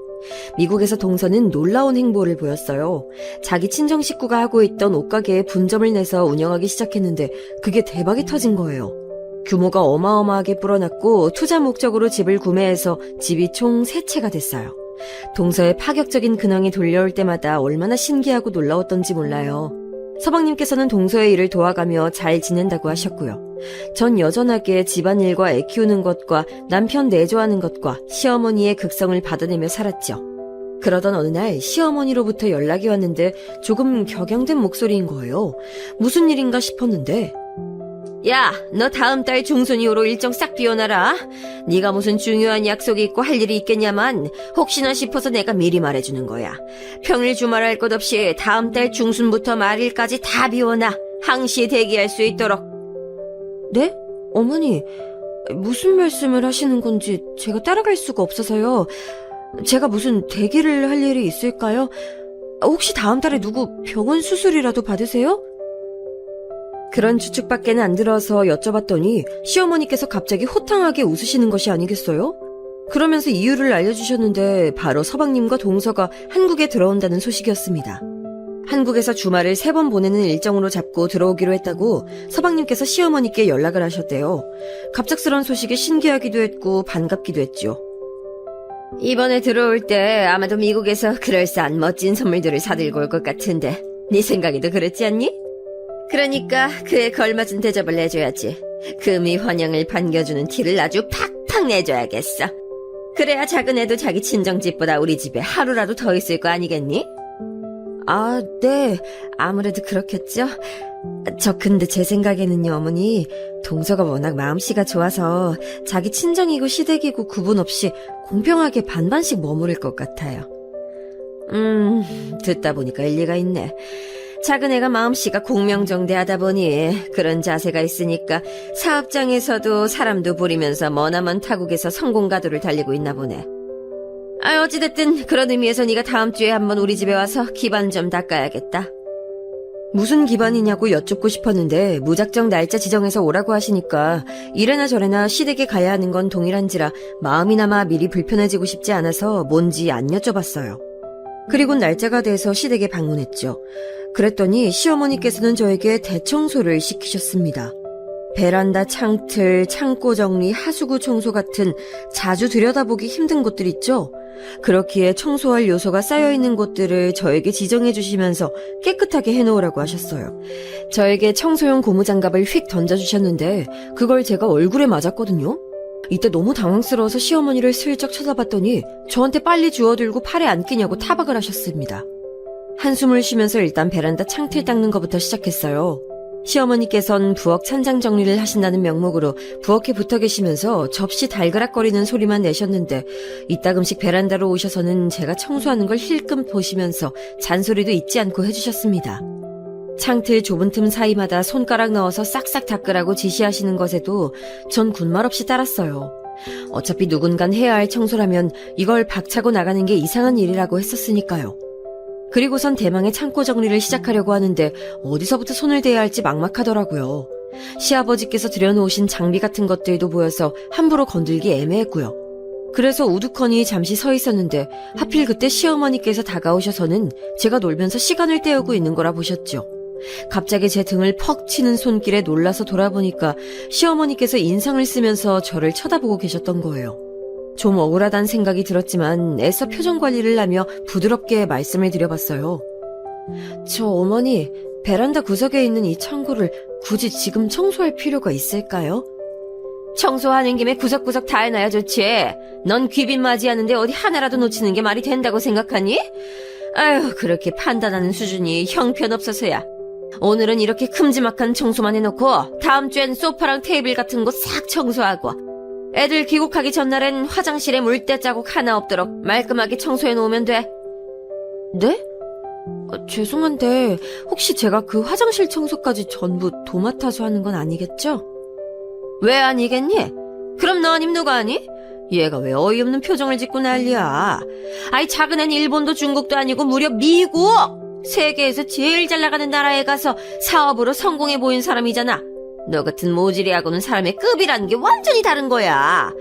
미국에서 동서는 놀라운 행보를 보였어요. 자기 친정 식구가 하고 있던 옷가게에 분점을 내서 운영하기 시작했는데 그게 대박이 터진 거예요. 규모가 어마어마하게 불어났고 투자 목적으로 집을 구매해서 집이 총 3채가 됐어요. 동서의 파격적인 근황이 돌려올 때마다 얼마나 신기하고 놀라웠던지 몰라요. 서방님께서는 동서의 일을 도와가며 잘 지낸다고 하셨고요. 전 여전하게 집안일과 애 키우는 것과 남편 내조하는 것과 시어머니의 극성을 받아내며 살았죠. 그러던 어느 날 시어머니로부터 연락이 왔는데 조금 격양된 목소리인 거예요. 무슨 일인가 싶었는데 야, 너 다음 달 중순 이후로 일정 싹 비워놔라. 네가 무슨 중요한 약속이 있고 할 일이 있겠냐만 혹시나 싶어서 내가 미리 말해주는 거야. 평일 주말 할 것 없이 다음 달 중순부터 말일까지 다 비워놔. 항시 대기할 수 있도록. 네? 어머니, 무슨 말씀을 하시는 건지 제가 따라갈 수가 없어서요. 제가 무슨 대기를 할 일이 있을까요? 혹시 다음 달에 누구 병원 수술이라도 받으세요? 그런 추측밖에는 안 들어서 여쭤봤더니 시어머니께서 갑자기 호탕하게 웃으시는 것이 아니겠어요? 그러면서 이유를 알려주셨는데 바로 서방님과 동서가 한국에 들어온다는 소식이었습니다. 한국에서 주말을 3번 보내는 일정으로 잡고 들어오기로 했다고 서방님께서 시어머니께 연락을 하셨대요. 갑작스러운 소식에 신기하기도 했고 반갑기도 했죠. 이번에 들어올 때 아마도 미국에서 그럴싸한 멋진 선물들을 사들고 올 것 같은데 네 생각에도 그렇지 않니? 그러니까 그에 걸맞은 대접을 내줘야지. 금이 환영을 반겨주는 티를 아주 팍팍 내줘야겠어. 그래야 작은 애도 자기 친정집보다 우리 집에 하루라도 더 있을 거 아니겠니? 아, 네. 아무래도 그렇겠죠. 저 근데 제 생각에는요, 어머니. 동서가 워낙 마음씨가 좋아서 자기 친정이고 시댁이고 구분 없이 공평하게 반반씩 머무를 것 같아요. 듣다 보니까 일리가 있네. 작은 애가 마음씨가 공명정대하다 보니 그런 자세가 있으니까 사업장에서도 사람도 부리면서 머나먼 타국에서 성공가도를 달리고 있나 보네. 어찌됐든 그런 의미에서 네가 다음 주에 한번 우리 집에 와서 기반 좀 닦아야겠다. 무슨 기반이냐고 여쭙고 싶었는데 무작정 날짜 지정해서 오라고 하시니까 이래나 저래나 시댁에 가야 하는 건 동일한지라 마음이나마 미리 불편해지고 싶지 않아서 뭔지 안 여쭤봤어요. 그리고 날짜가 돼서 시댁에 방문했죠. 그랬더니 시어머니께서는 저에게 대청소를 시키셨습니다. 베란다 창틀, 창고 정리, 하수구 청소 같은 자주 들여다보기 힘든 곳들 있죠? 그렇기에 청소할 요소가 쌓여있는 곳들을 저에게 지정해 주시면서 깨끗하게 해놓으라고 하셨어요. 저에게 청소용 고무장갑을 휙 던져주셨는데 그걸 제가 얼굴에 맞았거든요. 이때 너무 당황스러워서 시어머니를 슬쩍 쳐다봤더니 저한테 빨리 주워들고 팔에 안 끼냐고 타박을 하셨습니다. 한숨을 쉬면서 일단 베란다 창틀 닦는 것부터 시작했어요. 시어머니께선 부엌 찬장 정리를 하신다는 명목으로 부엌에 붙어 계시면서 접시 달그락거리는 소리만 내셨는데 이따금씩 베란다로 오셔서는 제가 청소하는 걸 힐끔 보시면서 잔소리도 잊지 않고 해주셨습니다. 창틀 좁은 틈 사이마다 손가락 넣어서 싹싹 닦으라고 지시하시는 것에도 전 군말 없이 따랐어요. 어차피 누군간 해야 할 청소라면 이걸 박차고 나가는 게 이상한 일이라고 했었으니까요. 그리고선 대망의 창고 정리를 시작하려고 하는데 어디서부터 손을 대야 할지 막막하더라고요. 시아버지께서 들여놓으신 장비 같은 것들도 보여서 함부로 건들기 애매했고요. 그래서 우두커니 잠시 서 있었는데 하필 그때 시어머니께서 다가오셔서는 제가 놀면서 시간을 때우고 있는 거라 보셨죠. 갑자기 제 등을 퍽 치는 손길에 놀라서 돌아보니까 시어머니께서 인상을 쓰면서 저를 쳐다보고 계셨던 거예요. 좀 억울하다는 생각이 들었지만 애써 표정 관리를 하며 부드럽게 말씀을 드려봤어요. 저 어머니, 베란다 구석에 있는 이 창고를 굳이 지금 청소할 필요가 있을까요? 청소하는 김에 구석구석 다 해놔야 좋지. 넌 귀빈 맞이하는데 어디 하나라도 놓치는 게 말이 된다고 생각하니? 아휴, 그렇게 판단하는 수준이 형편없어서야. 오늘은 이렇게 큼지막한 청소만 해놓고 다음 주엔 소파랑 테이블 같은 곳 싹 청소하고 애들 귀국하기 전날엔 화장실에 물때 자국 하나 없도록 말끔하게 청소해 놓으면 돼. 네? 죄송한데 혹시 제가 그 화장실 청소까지 전부 도맡아서 하는 건 아니겠죠? 왜 아니겠니? 그럼 너 아님 누가 아니? 얘가 왜 어이없는 표정을 짓고 난리야. 아이 작은 애는 일본도 중국도 아니고 무려 미국! 세계에서 제일 잘 나가는 나라에 가서 사업으로 성공해 보인 사람이잖아. 너 같은 모질이하고는 사람의 급이라는 게 완전히 다른 거야.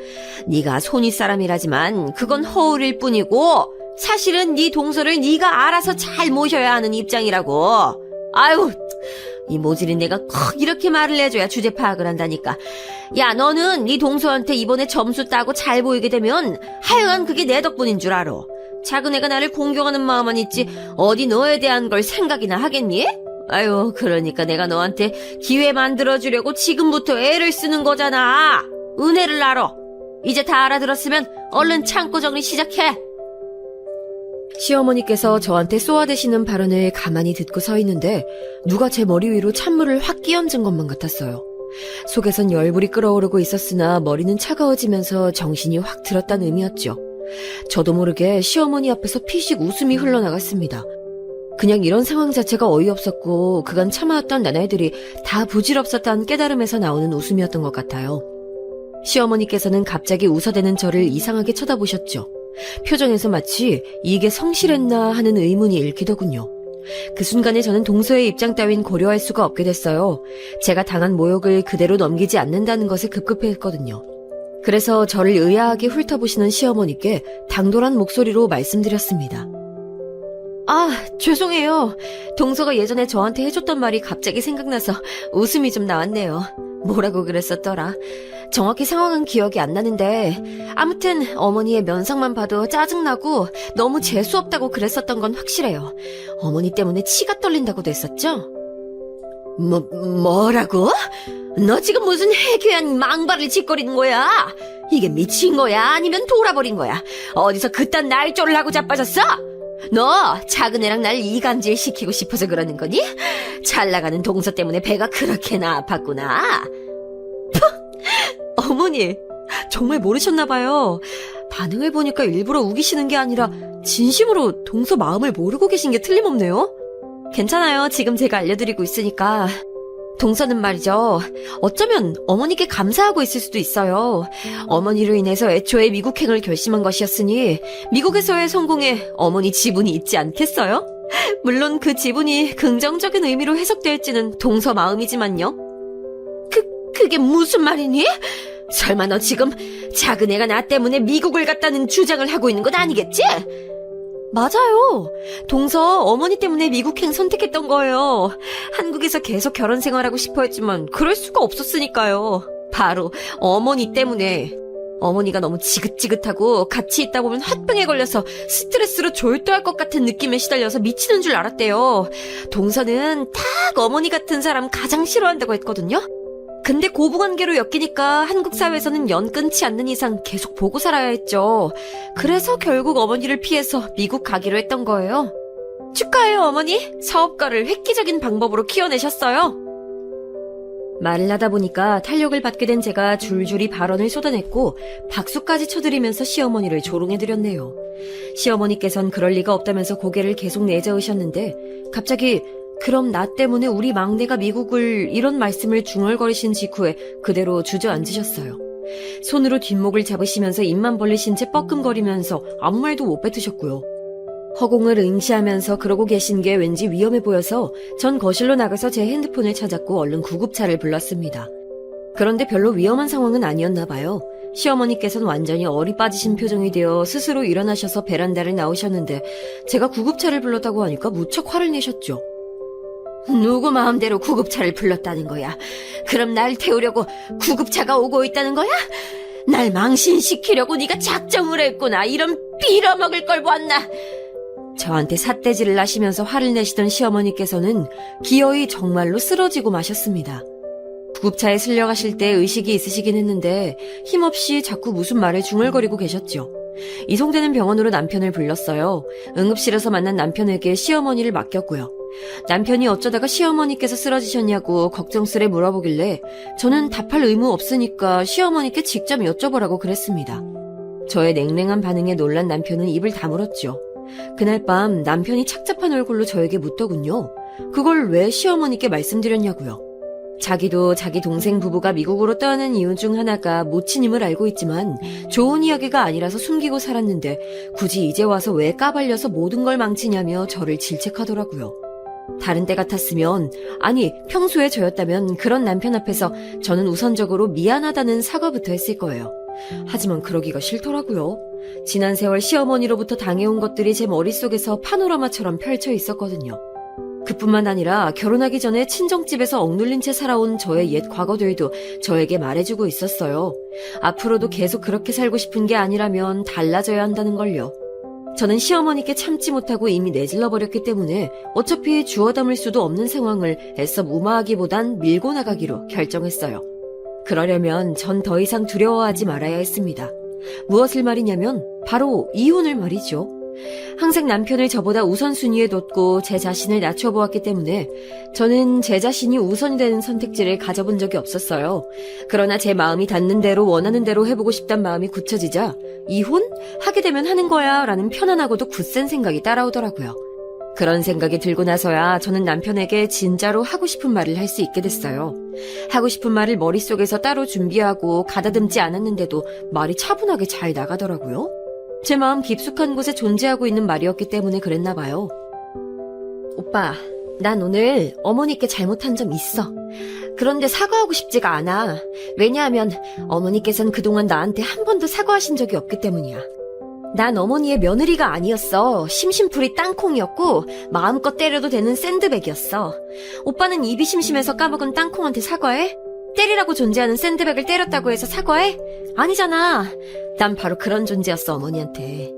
네가 손윗 사람이라지만 그건 허울일 뿐이고 사실은 네 동서를 네가 알아서 잘 모셔야 하는 입장이라고. 아유, 이 모질인 내가 꼭 이렇게 말을 해줘야 주제 파악을 한다니까. 야, 너는 네 동서한테 이번에 점수 따고 잘 보이게 되면 하여간 그게 내 덕분인 줄 알아. 작은 애가 나를 공경하는 마음만 있지 어디 너에 대한 걸 생각이나 하겠니? 아유, 그러니까 내가 너한테 기회 만들어주려고 지금부터 애를 쓰는 거잖아. 은혜를 알아. 이제 다 알아들었으면 얼른 창고 정리 시작해. 시어머니께서 저한테 쏘아대시는 발언을 가만히 듣고 서 있는데 누가 제 머리 위로 찬물을 확 끼얹은 것만 같았어요. 속에선 열불이 끓어오르고 있었으나 머리는 차가워지면서 정신이 확 들었다는 의미였죠. 저도 모르게 시어머니 앞에서 피식 웃음이 흘러나갔습니다. 그냥 이런 상황 자체가 어이없었고 그간 참아왔던 나날들이 다 부질없었다는 깨달음에서 나오는 웃음이었던 것 같아요. 시어머니께서는 갑자기 웃어대는 저를 이상하게 쳐다보셨죠. 표정에서 마치 이게 성실했나 하는 의문이 읽히더군요. 그 순간에 저는 동서의 입장 따윈 고려할 수가 없게 됐어요. 제가 당한 모욕을 그대로 넘기지 않는다는 것에 급급했거든요. 그래서 저를 의아하게 훑어보시는 시어머니께 당돌한 목소리로 말씀드렸습니다. 아, 죄송해요. 동서가 예전에 저한테 해줬던 말이 갑자기 생각나서 웃음이 좀 나왔네요. 뭐라고 그랬었더라. 정확히 상황은 기억이 안 나는데 아무튼 어머니의 면상만 봐도 짜증나고 너무 재수없다고 그랬었던 건 확실해요. 어머니 때문에 치가 떨린다고도 했었죠? 뭐라고? 너 지금 무슨 해괴한 망발을 짓거리는 거야? 이게 미친 거야? 아니면 돌아버린 거야? 어디서 그딴 날조를 하고 자빠졌어? 너 작은 애랑 날 이간질 시키고 싶어서 그러는 거니? 잘 나가는 동서 때문에 배가 그렇게나 아팠구나. 어머니, 정말 모르셨나 봐요. 반응을 보니까 일부러 우기시는 게 아니라 진심으로 동서 마음을 모르고 계신 게 틀림없네요. 괜찮아요. 지금 제가 알려드리고 있으니까. 동서는 말이죠. 어쩌면 어머니께 감사하고 있을 수도 있어요. 어머니로 인해서 애초에 미국행을 결심한 것이었으니 미국에서의 성공에 어머니 지분이 있지 않겠어요? 물론 그 지분이 긍정적인 의미로 해석될지는 동서 마음이지만요. 그게 무슨 말이니? 설마 너 지금 작은 애가 나 때문에 미국을 갔다는 주장을 하고 있는 건 아니겠지? 맞아요. 동서 어머니 때문에 미국행 선택했던 거예요. 한국에서 계속 결혼 생활하고 싶어 했지만 그럴 수가 없었으니까요. 바로 어머니 때문에. 어머니가 너무 지긋지긋하고 같이 있다 보면 화병에 걸려서 스트레스로 졸도할 것 같은 느낌에 시달려서 미치는 줄 알았대요. 동서는 딱 어머니 같은 사람 가장 싫어한다고 했거든요. 근데 고부관계로 엮이니까 한국 사회에서는 연 끊지 않는 이상 계속 보고 살아야 했죠. 그래서 결국 어머니를 피해서 미국 가기로 했던 거예요. 축하해요, 어머니. 사업가를 획기적인 방법으로 키워내셨어요. 말을 하다 보니까 탄력을 받게 된 제가 줄줄이 발언을 쏟아냈고 박수까지 쳐드리면서 시어머니를 조롱해드렸네요. 시어머니께선 그럴 리가 없다면서 고개를 계속 내저으셨는데 갑자기 그럼 나 때문에 우리 막내가 미국을 이런 말씀을 중얼거리신 직후에 그대로 주저앉으셨어요. 손으로 뒷목을 잡으시면서 입만 벌리신 채 뻐끔거리면서 아무 말도 못 뱉으셨고요. 허공을 응시하면서 그러고 계신 게 왠지 위험해 보여서 전 거실로 나가서 제 핸드폰을 찾았고 얼른 구급차를 불렀습니다. 그런데 별로 위험한 상황은 아니었나 봐요. 시어머니께서는 완전히 얼이 빠지신 표정이 되어 스스로 일어나셔서 베란다를 나오셨는데 제가 구급차를 불렀다고 하니까 무척 화를 내셨죠. 누구 마음대로 구급차를 불렀다는 거야? 그럼 날 태우려고 구급차가 오고 있다는 거야? 날 망신시키려고 네가 작정을 했구나. 이런 빌어먹을 걸 보았나? 저한테 삿대질을 하시면서 화를 내시던 시어머니께서는 기어이 정말로 쓰러지고 마셨습니다. 구급차에 실려가실 때 의식이 있으시긴 했는데 힘없이 자꾸 무슨 말을 중얼거리고 계셨죠. 이송되는 병원으로 남편을 불렀어요. 응급실에서 만난 남편에게 시어머니를 맡겼고요. 남편이 어쩌다가 시어머니께서 쓰러지셨냐고 걱정스레 물어보길래 저는 답할 의무 없으니까 시어머니께 직접 여쭤보라고 그랬습니다. 저의 냉랭한 반응에 놀란 남편은 입을 다물었죠. 그날 밤 남편이 착잡한 얼굴로 저에게 묻더군요. 그걸 왜 시어머니께 말씀드렸냐고요. 자기도 자기 동생 부부가 미국으로 떠나는 이유 중 하나가 모친임을 알고 있지만 좋은 이야기가 아니라서 숨기고 살았는데 굳이 이제 와서 왜 까발려서 모든 걸 망치냐며 저를 질책하더라고요. 다른 때 같았으면, 아니 평소에 저였다면 그런 남편 앞에서 저는 우선적으로 미안하다는 사과부터 했을 거예요. 하지만 그러기가 싫더라고요. 지난 세월 시어머니로부터 당해온 것들이 제 머릿속에서 파노라마처럼 펼쳐 있었거든요. 그뿐만 아니라 결혼하기 전에 친정집에서 억눌린 채 살아온 저의 옛 과거들도 저에게 말해주고 있었어요. 앞으로도 계속 그렇게 살고 싶은 게 아니라면 달라져야 한다는 걸요. 저는 시어머니께 참지 못하고 이미 내질러버렸기 때문에 어차피 주워 담을 수도 없는 상황을 애써 무마하기보단 밀고 나가기로 결정했어요. 그러려면 전 더 이상 두려워하지 말아야 했습니다. 무엇을 말이냐면 바로 이혼을 말이죠. 항상 남편을 저보다 우선순위에 뒀고 제 자신을 낮춰보았기 때문에 저는 제 자신이 우선이 되는 선택지를 가져본 적이 없었어요. 그러나 제 마음이 닿는 대로 원하는 대로 해보고 싶단 마음이 굳혀지자 이혼? 하게 되면 하는 거야 라는 편안하고도 굳센 생각이 따라오더라고요. 그런 생각이 들고 나서야 저는 남편에게 진짜로 하고 싶은 말을 할 수 있게 됐어요. 하고 싶은 말을 머릿속에서 따로 준비하고 가다듬지 않았는데도 말이 차분하게 잘 나가더라고요. 제 마음 깊숙한 곳에 존재하고 있는 말이었기 때문에 그랬나 봐요. 오빠, 난 오늘 어머니께 잘못한 점 있어. 그런데 사과하고 싶지가 않아. 왜냐하면 어머니께서는 그동안 나한테 한 번도 사과하신 적이 없기 때문이야. 난 어머니의 며느리가 아니었어. 심심풀이 땅콩이었고 마음껏 때려도 되는 샌드백이었어. 오빠는 입이 심심해서 까먹은 땅콩한테 사과해? 때리라고 존재하는 샌드백을 때렸다고 해서 사과해? 아니잖아. 난 바로 그런 존재였어, 어머니한테.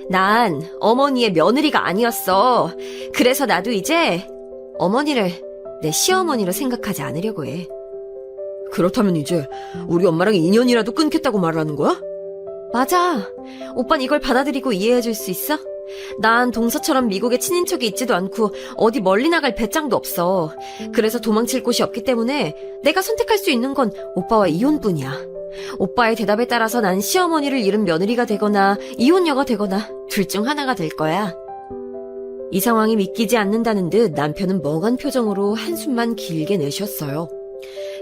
난 어머니의 며느리가 아니었어. 그래서 나도 이제 어머니를 내 시어머니로 생각하지 않으려고 해. 그렇다면 이제 우리 엄마랑 인연이라도 끊겠다고 말하는 거야? 맞아. 오빤 이걸 받아들이고 이해해줄 수 있어? 난 동서처럼 미국에 친인척이 있지도 않고 어디 멀리 나갈 배짱도 없어. 그래서 도망칠 곳이 없기 때문에 내가 선택할 수 있는 건 오빠와 이혼뿐이야. 오빠의 대답에 따라서 난 시어머니를 잃은 며느리가 되거나 이혼녀가 되거나 둘 중 하나가 될 거야. 이 상황이 믿기지 않는다는 듯 남편은 멍한 표정으로 한숨만 길게 내쉬었어요.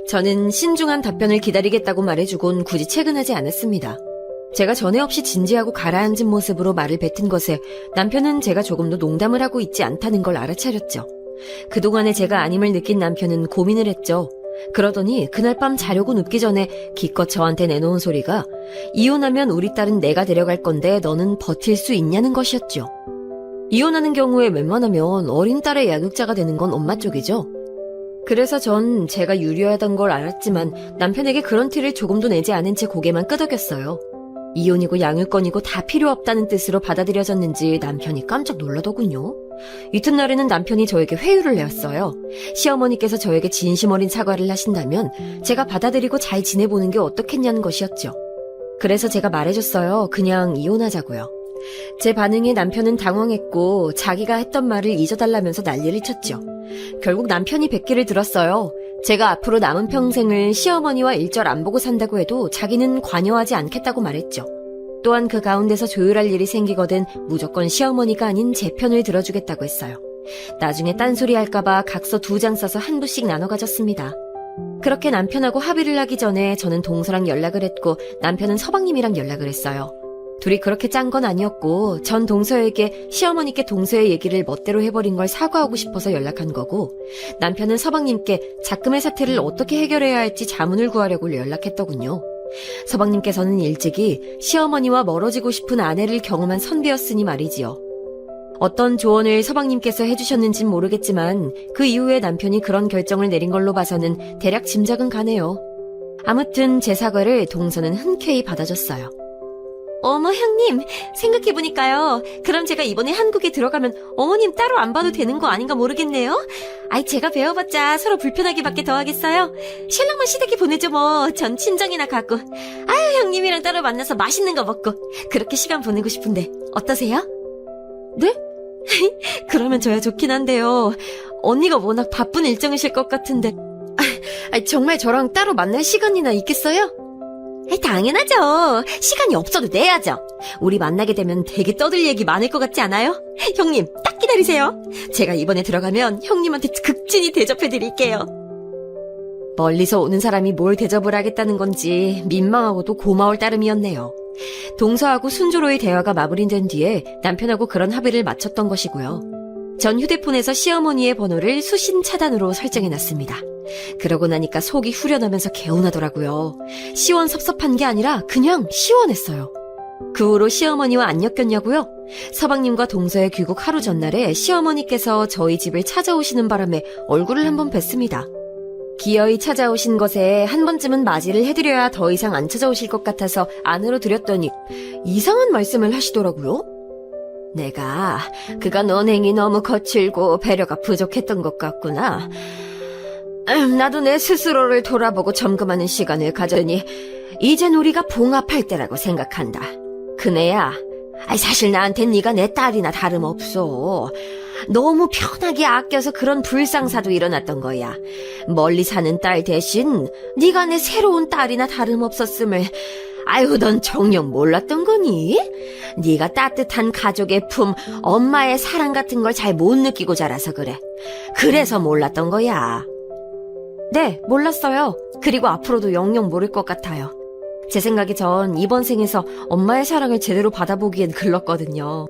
저는 신중한 답변을 기다리겠다고 말해주곤 굳이 채근하지 않았습니다. 제가 전에 없이 진지하고 가라앉은 모습으로 말을 뱉은 것에 남편은 제가 조금도 농담을 하고 있지 않다는 걸 알아차렸죠. 그동안에 제가 아님을 느낀 남편은 고민을 했죠. 그러더니 그날 밤 자려고 눕기 전에 기껏 저한테 내놓은 소리가 이혼하면 우리 딸은 내가 데려갈 건데 너는 버틸 수 있냐는 것이었죠. 이혼하는 경우에 웬만하면 어린 딸의 양육자가 되는 건 엄마 쪽이죠. 그래서 전 제가 유리하던 걸 알았지만 남편에게 그런 티를 조금도 내지 않은 채 고개만 끄덕였어요. 이혼이고 양육권이고 다 필요 없다는 뜻으로 받아들여졌는지 남편이 깜짝 놀라더군요. 이튿날에는 남편이 저에게 회유를 내었어요. 시어머니께서 저에게 진심 어린 사과를 하신다면 제가 받아들이고 잘 지내보는 게 어떻겠냐는 것이었죠. 그래서 제가 말해줬어요. 그냥 이혼하자고요. 제 반응에 남편은 당황했고 자기가 했던 말을 잊어달라면서 난리를 쳤죠. 결국 남편이 뱉기를 들었어요. 제가 앞으로 남은 평생을 시어머니와 일절 안 보고 산다고 해도 자기는 관여하지 않겠다고 말했죠. 또한 그 가운데서 조율할 일이 생기거든 무조건 시어머니가 아닌 제 편을 들어주겠다고 했어요. 나중에 딴소리 할까봐 각서 2장 써서 한 부씩 나눠 가졌습니다. 그렇게 남편하고 합의를 하기 전에 저는 동서랑 연락을 했고 남편은 서방님이랑 연락을 했어요. 둘이 그렇게 짠 건 아니었고 전 동서에게 시어머니께 동서의 얘기를 멋대로 해버린 걸 사과하고 싶어서 연락한 거고 남편은 서방님께 작금의 사태를 어떻게 해결해야 할지 자문을 구하려고 연락했더군요. 서방님께서는 일찍이 시어머니와 멀어지고 싶은 아내를 경험한 선비였으니 말이지요. 어떤 조언을 서방님께서 해주셨는진 모르겠지만 그 이후에 남편이 그런 결정을 내린 걸로 봐서는 대략 짐작은 가네요. 아무튼 제 사과를 동서는 흔쾌히 받아줬어요. 어머 형님, 생각해보니까요. 그럼 제가 이번에 한국에 들어가면 어머님 따로 안 봐도 되는 거 아닌가 모르겠네요. 아이 제가 배워봤자 서로 불편하게밖에 더 하겠어요. 신랑만 시댁에 보내죠 뭐. 전 친정이나 가고. 아유 형님이랑 따로 만나서 맛있는 거 먹고 그렇게 시간 보내고 싶은데 어떠세요? 네? 그러면 저야 좋긴 한데요. 언니가 워낙 바쁜 일정이실 것 같은데 정말 저랑 따로 만날 시간이나 있겠어요? 당연하죠. 시간이 없어도 내야죠. 우리 만나게 되면 되게 떠들 얘기 많을 것 같지 않아요? 형님, 딱 기다리세요. 제가 이번에 들어가면 형님한테 극진히 대접해드릴게요. 멀리서 오는 사람이 뭘 대접을 하겠다는 건지 민망하고도 고마울 따름이었네요. 동서하고 순조로이 대화가 마무리된 뒤에 남편하고 그런 합의를 마쳤던 것이고요. 전 휴대폰에서 시어머니의 번호를 수신 차단으로 설정해놨습니다. 그러고 나니까 속이 후련하면서 개운하더라고요. 시원섭섭한 게 아니라 그냥 시원했어요. 그 후로 시어머니와 안 엮였냐고요? 서방님과 동서의 귀국 하루 전날에 시어머니께서 저희 집을 찾아오시는 바람에 얼굴을 한번 뵀습니다. 기어이 찾아오신 것에 한 번쯤은 맞이를 해드려야 더 이상 안 찾아오실 것 같아서 안으로 들였더니 이상한 말씀을 하시더라고요. 내가 그간 언행이 너무 거칠고 배려가 부족했던 것 같구나. 나도 내 스스로를 돌아보고 점검하는 시간을 가졌니 이젠 우리가 봉합할 때라고 생각한다. 그네야, 사실 나한텐 네가 내 딸이나 다름없어. 너무 편하게 아껴서 그런 불상사도 일어났던 거야. 멀리 사는 딸 대신 네가 내 새로운 딸이나 다름없었음을 넌 정녕 몰랐던 거니? 네가 따뜻한 가족의 품, 엄마의 사랑 같은 걸 잘 못 느끼고 자라서 그래. 그래서 몰랐던 거야. 네, 몰랐어요. 그리고 앞으로도 영영 모를 것 같아요. 제 생각에 전 이번 생에서 엄마의 사랑을 제대로 받아보기엔 글렀거든요.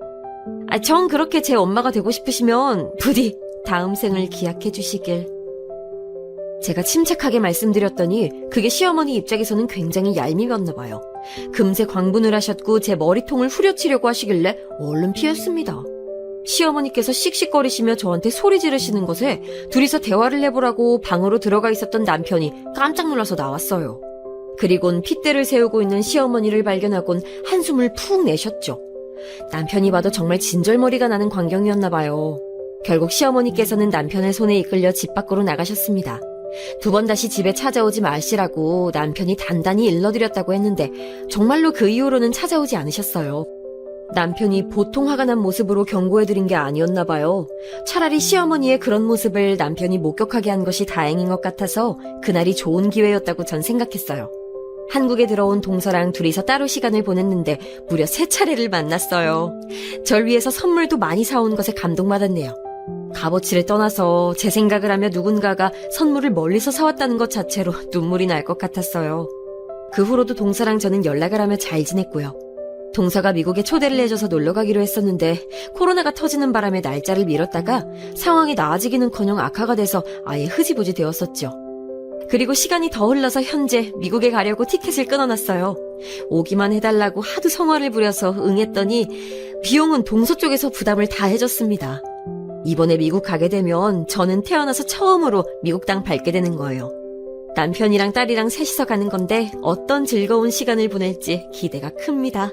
전 그렇게 제 엄마가 되고 싶으시면 부디 다음 생을 기약해 주시길. 제가 침착하게 말씀드렸더니 그게 시어머니 입장에서는 굉장히 얄미웠나 봐요. 금세 광분을 하셨고 제 머리통을 후려치려고 하시길래 얼른 피했습니다. 시어머니께서 씩씩거리시며 저한테 소리 지르시는 것에 둘이서 대화를 해보라고 방으로 들어가 있었던 남편이 깜짝 놀라서 나왔어요. 그리곤 핏대를 세우고 있는 시어머니를 발견하곤 한숨을 푹 내셨죠. 남편이 봐도 정말 진절머리가 나는 광경이었나 봐요. 결국 시어머니께서는 남편의 손에 이끌려 집 밖으로 나가셨습니다. 2번 다시 집에 찾아오지 마시라고 남편이 단단히 일러드렸다고 했는데 정말로 그 이후로는 찾아오지 않으셨어요. 남편이 보통 화가 난 모습으로 경고해드린 게 아니었나 봐요. 차라리 시어머니의 그런 모습을 남편이 목격하게 한 것이 다행인 것 같아서 그날이 좋은 기회였다고 전 생각했어요. 한국에 들어온 동서랑 둘이서 따로 시간을 보냈는데 무려 3차례를 만났어요. 절 위해서 선물도 많이 사온 것에 감동받았네요. 값어치를 떠나서 제 생각을 하며 누군가가 선물을 멀리서 사왔다는 것 자체로 눈물이 날 것 같았어요. 그 후로도 동서랑 저는 연락을 하며 잘 지냈고요. 동서가 미국에 초대를 해줘서 놀러 가기로 했었는데 코로나가 터지는 바람에 날짜를 미뤘다가 상황이 나아지기는커녕 악화가 돼서 아예 흐지부지 되었었죠. 그리고 시간이 더 흘러서 현재 미국에 가려고 티켓을 끊어놨어요. 오기만 해달라고 하도 성화를 부려서 응했더니 비용은 동서 쪽에서 부담을 다 해줬습니다. 이번에 미국 가게 되면 저는 태어나서 처음으로 미국 땅 밟게 되는 거예요. 남편이랑 딸이랑 셋이서 가는 건데 어떤 즐거운 시간을 보낼지 기대가 큽니다.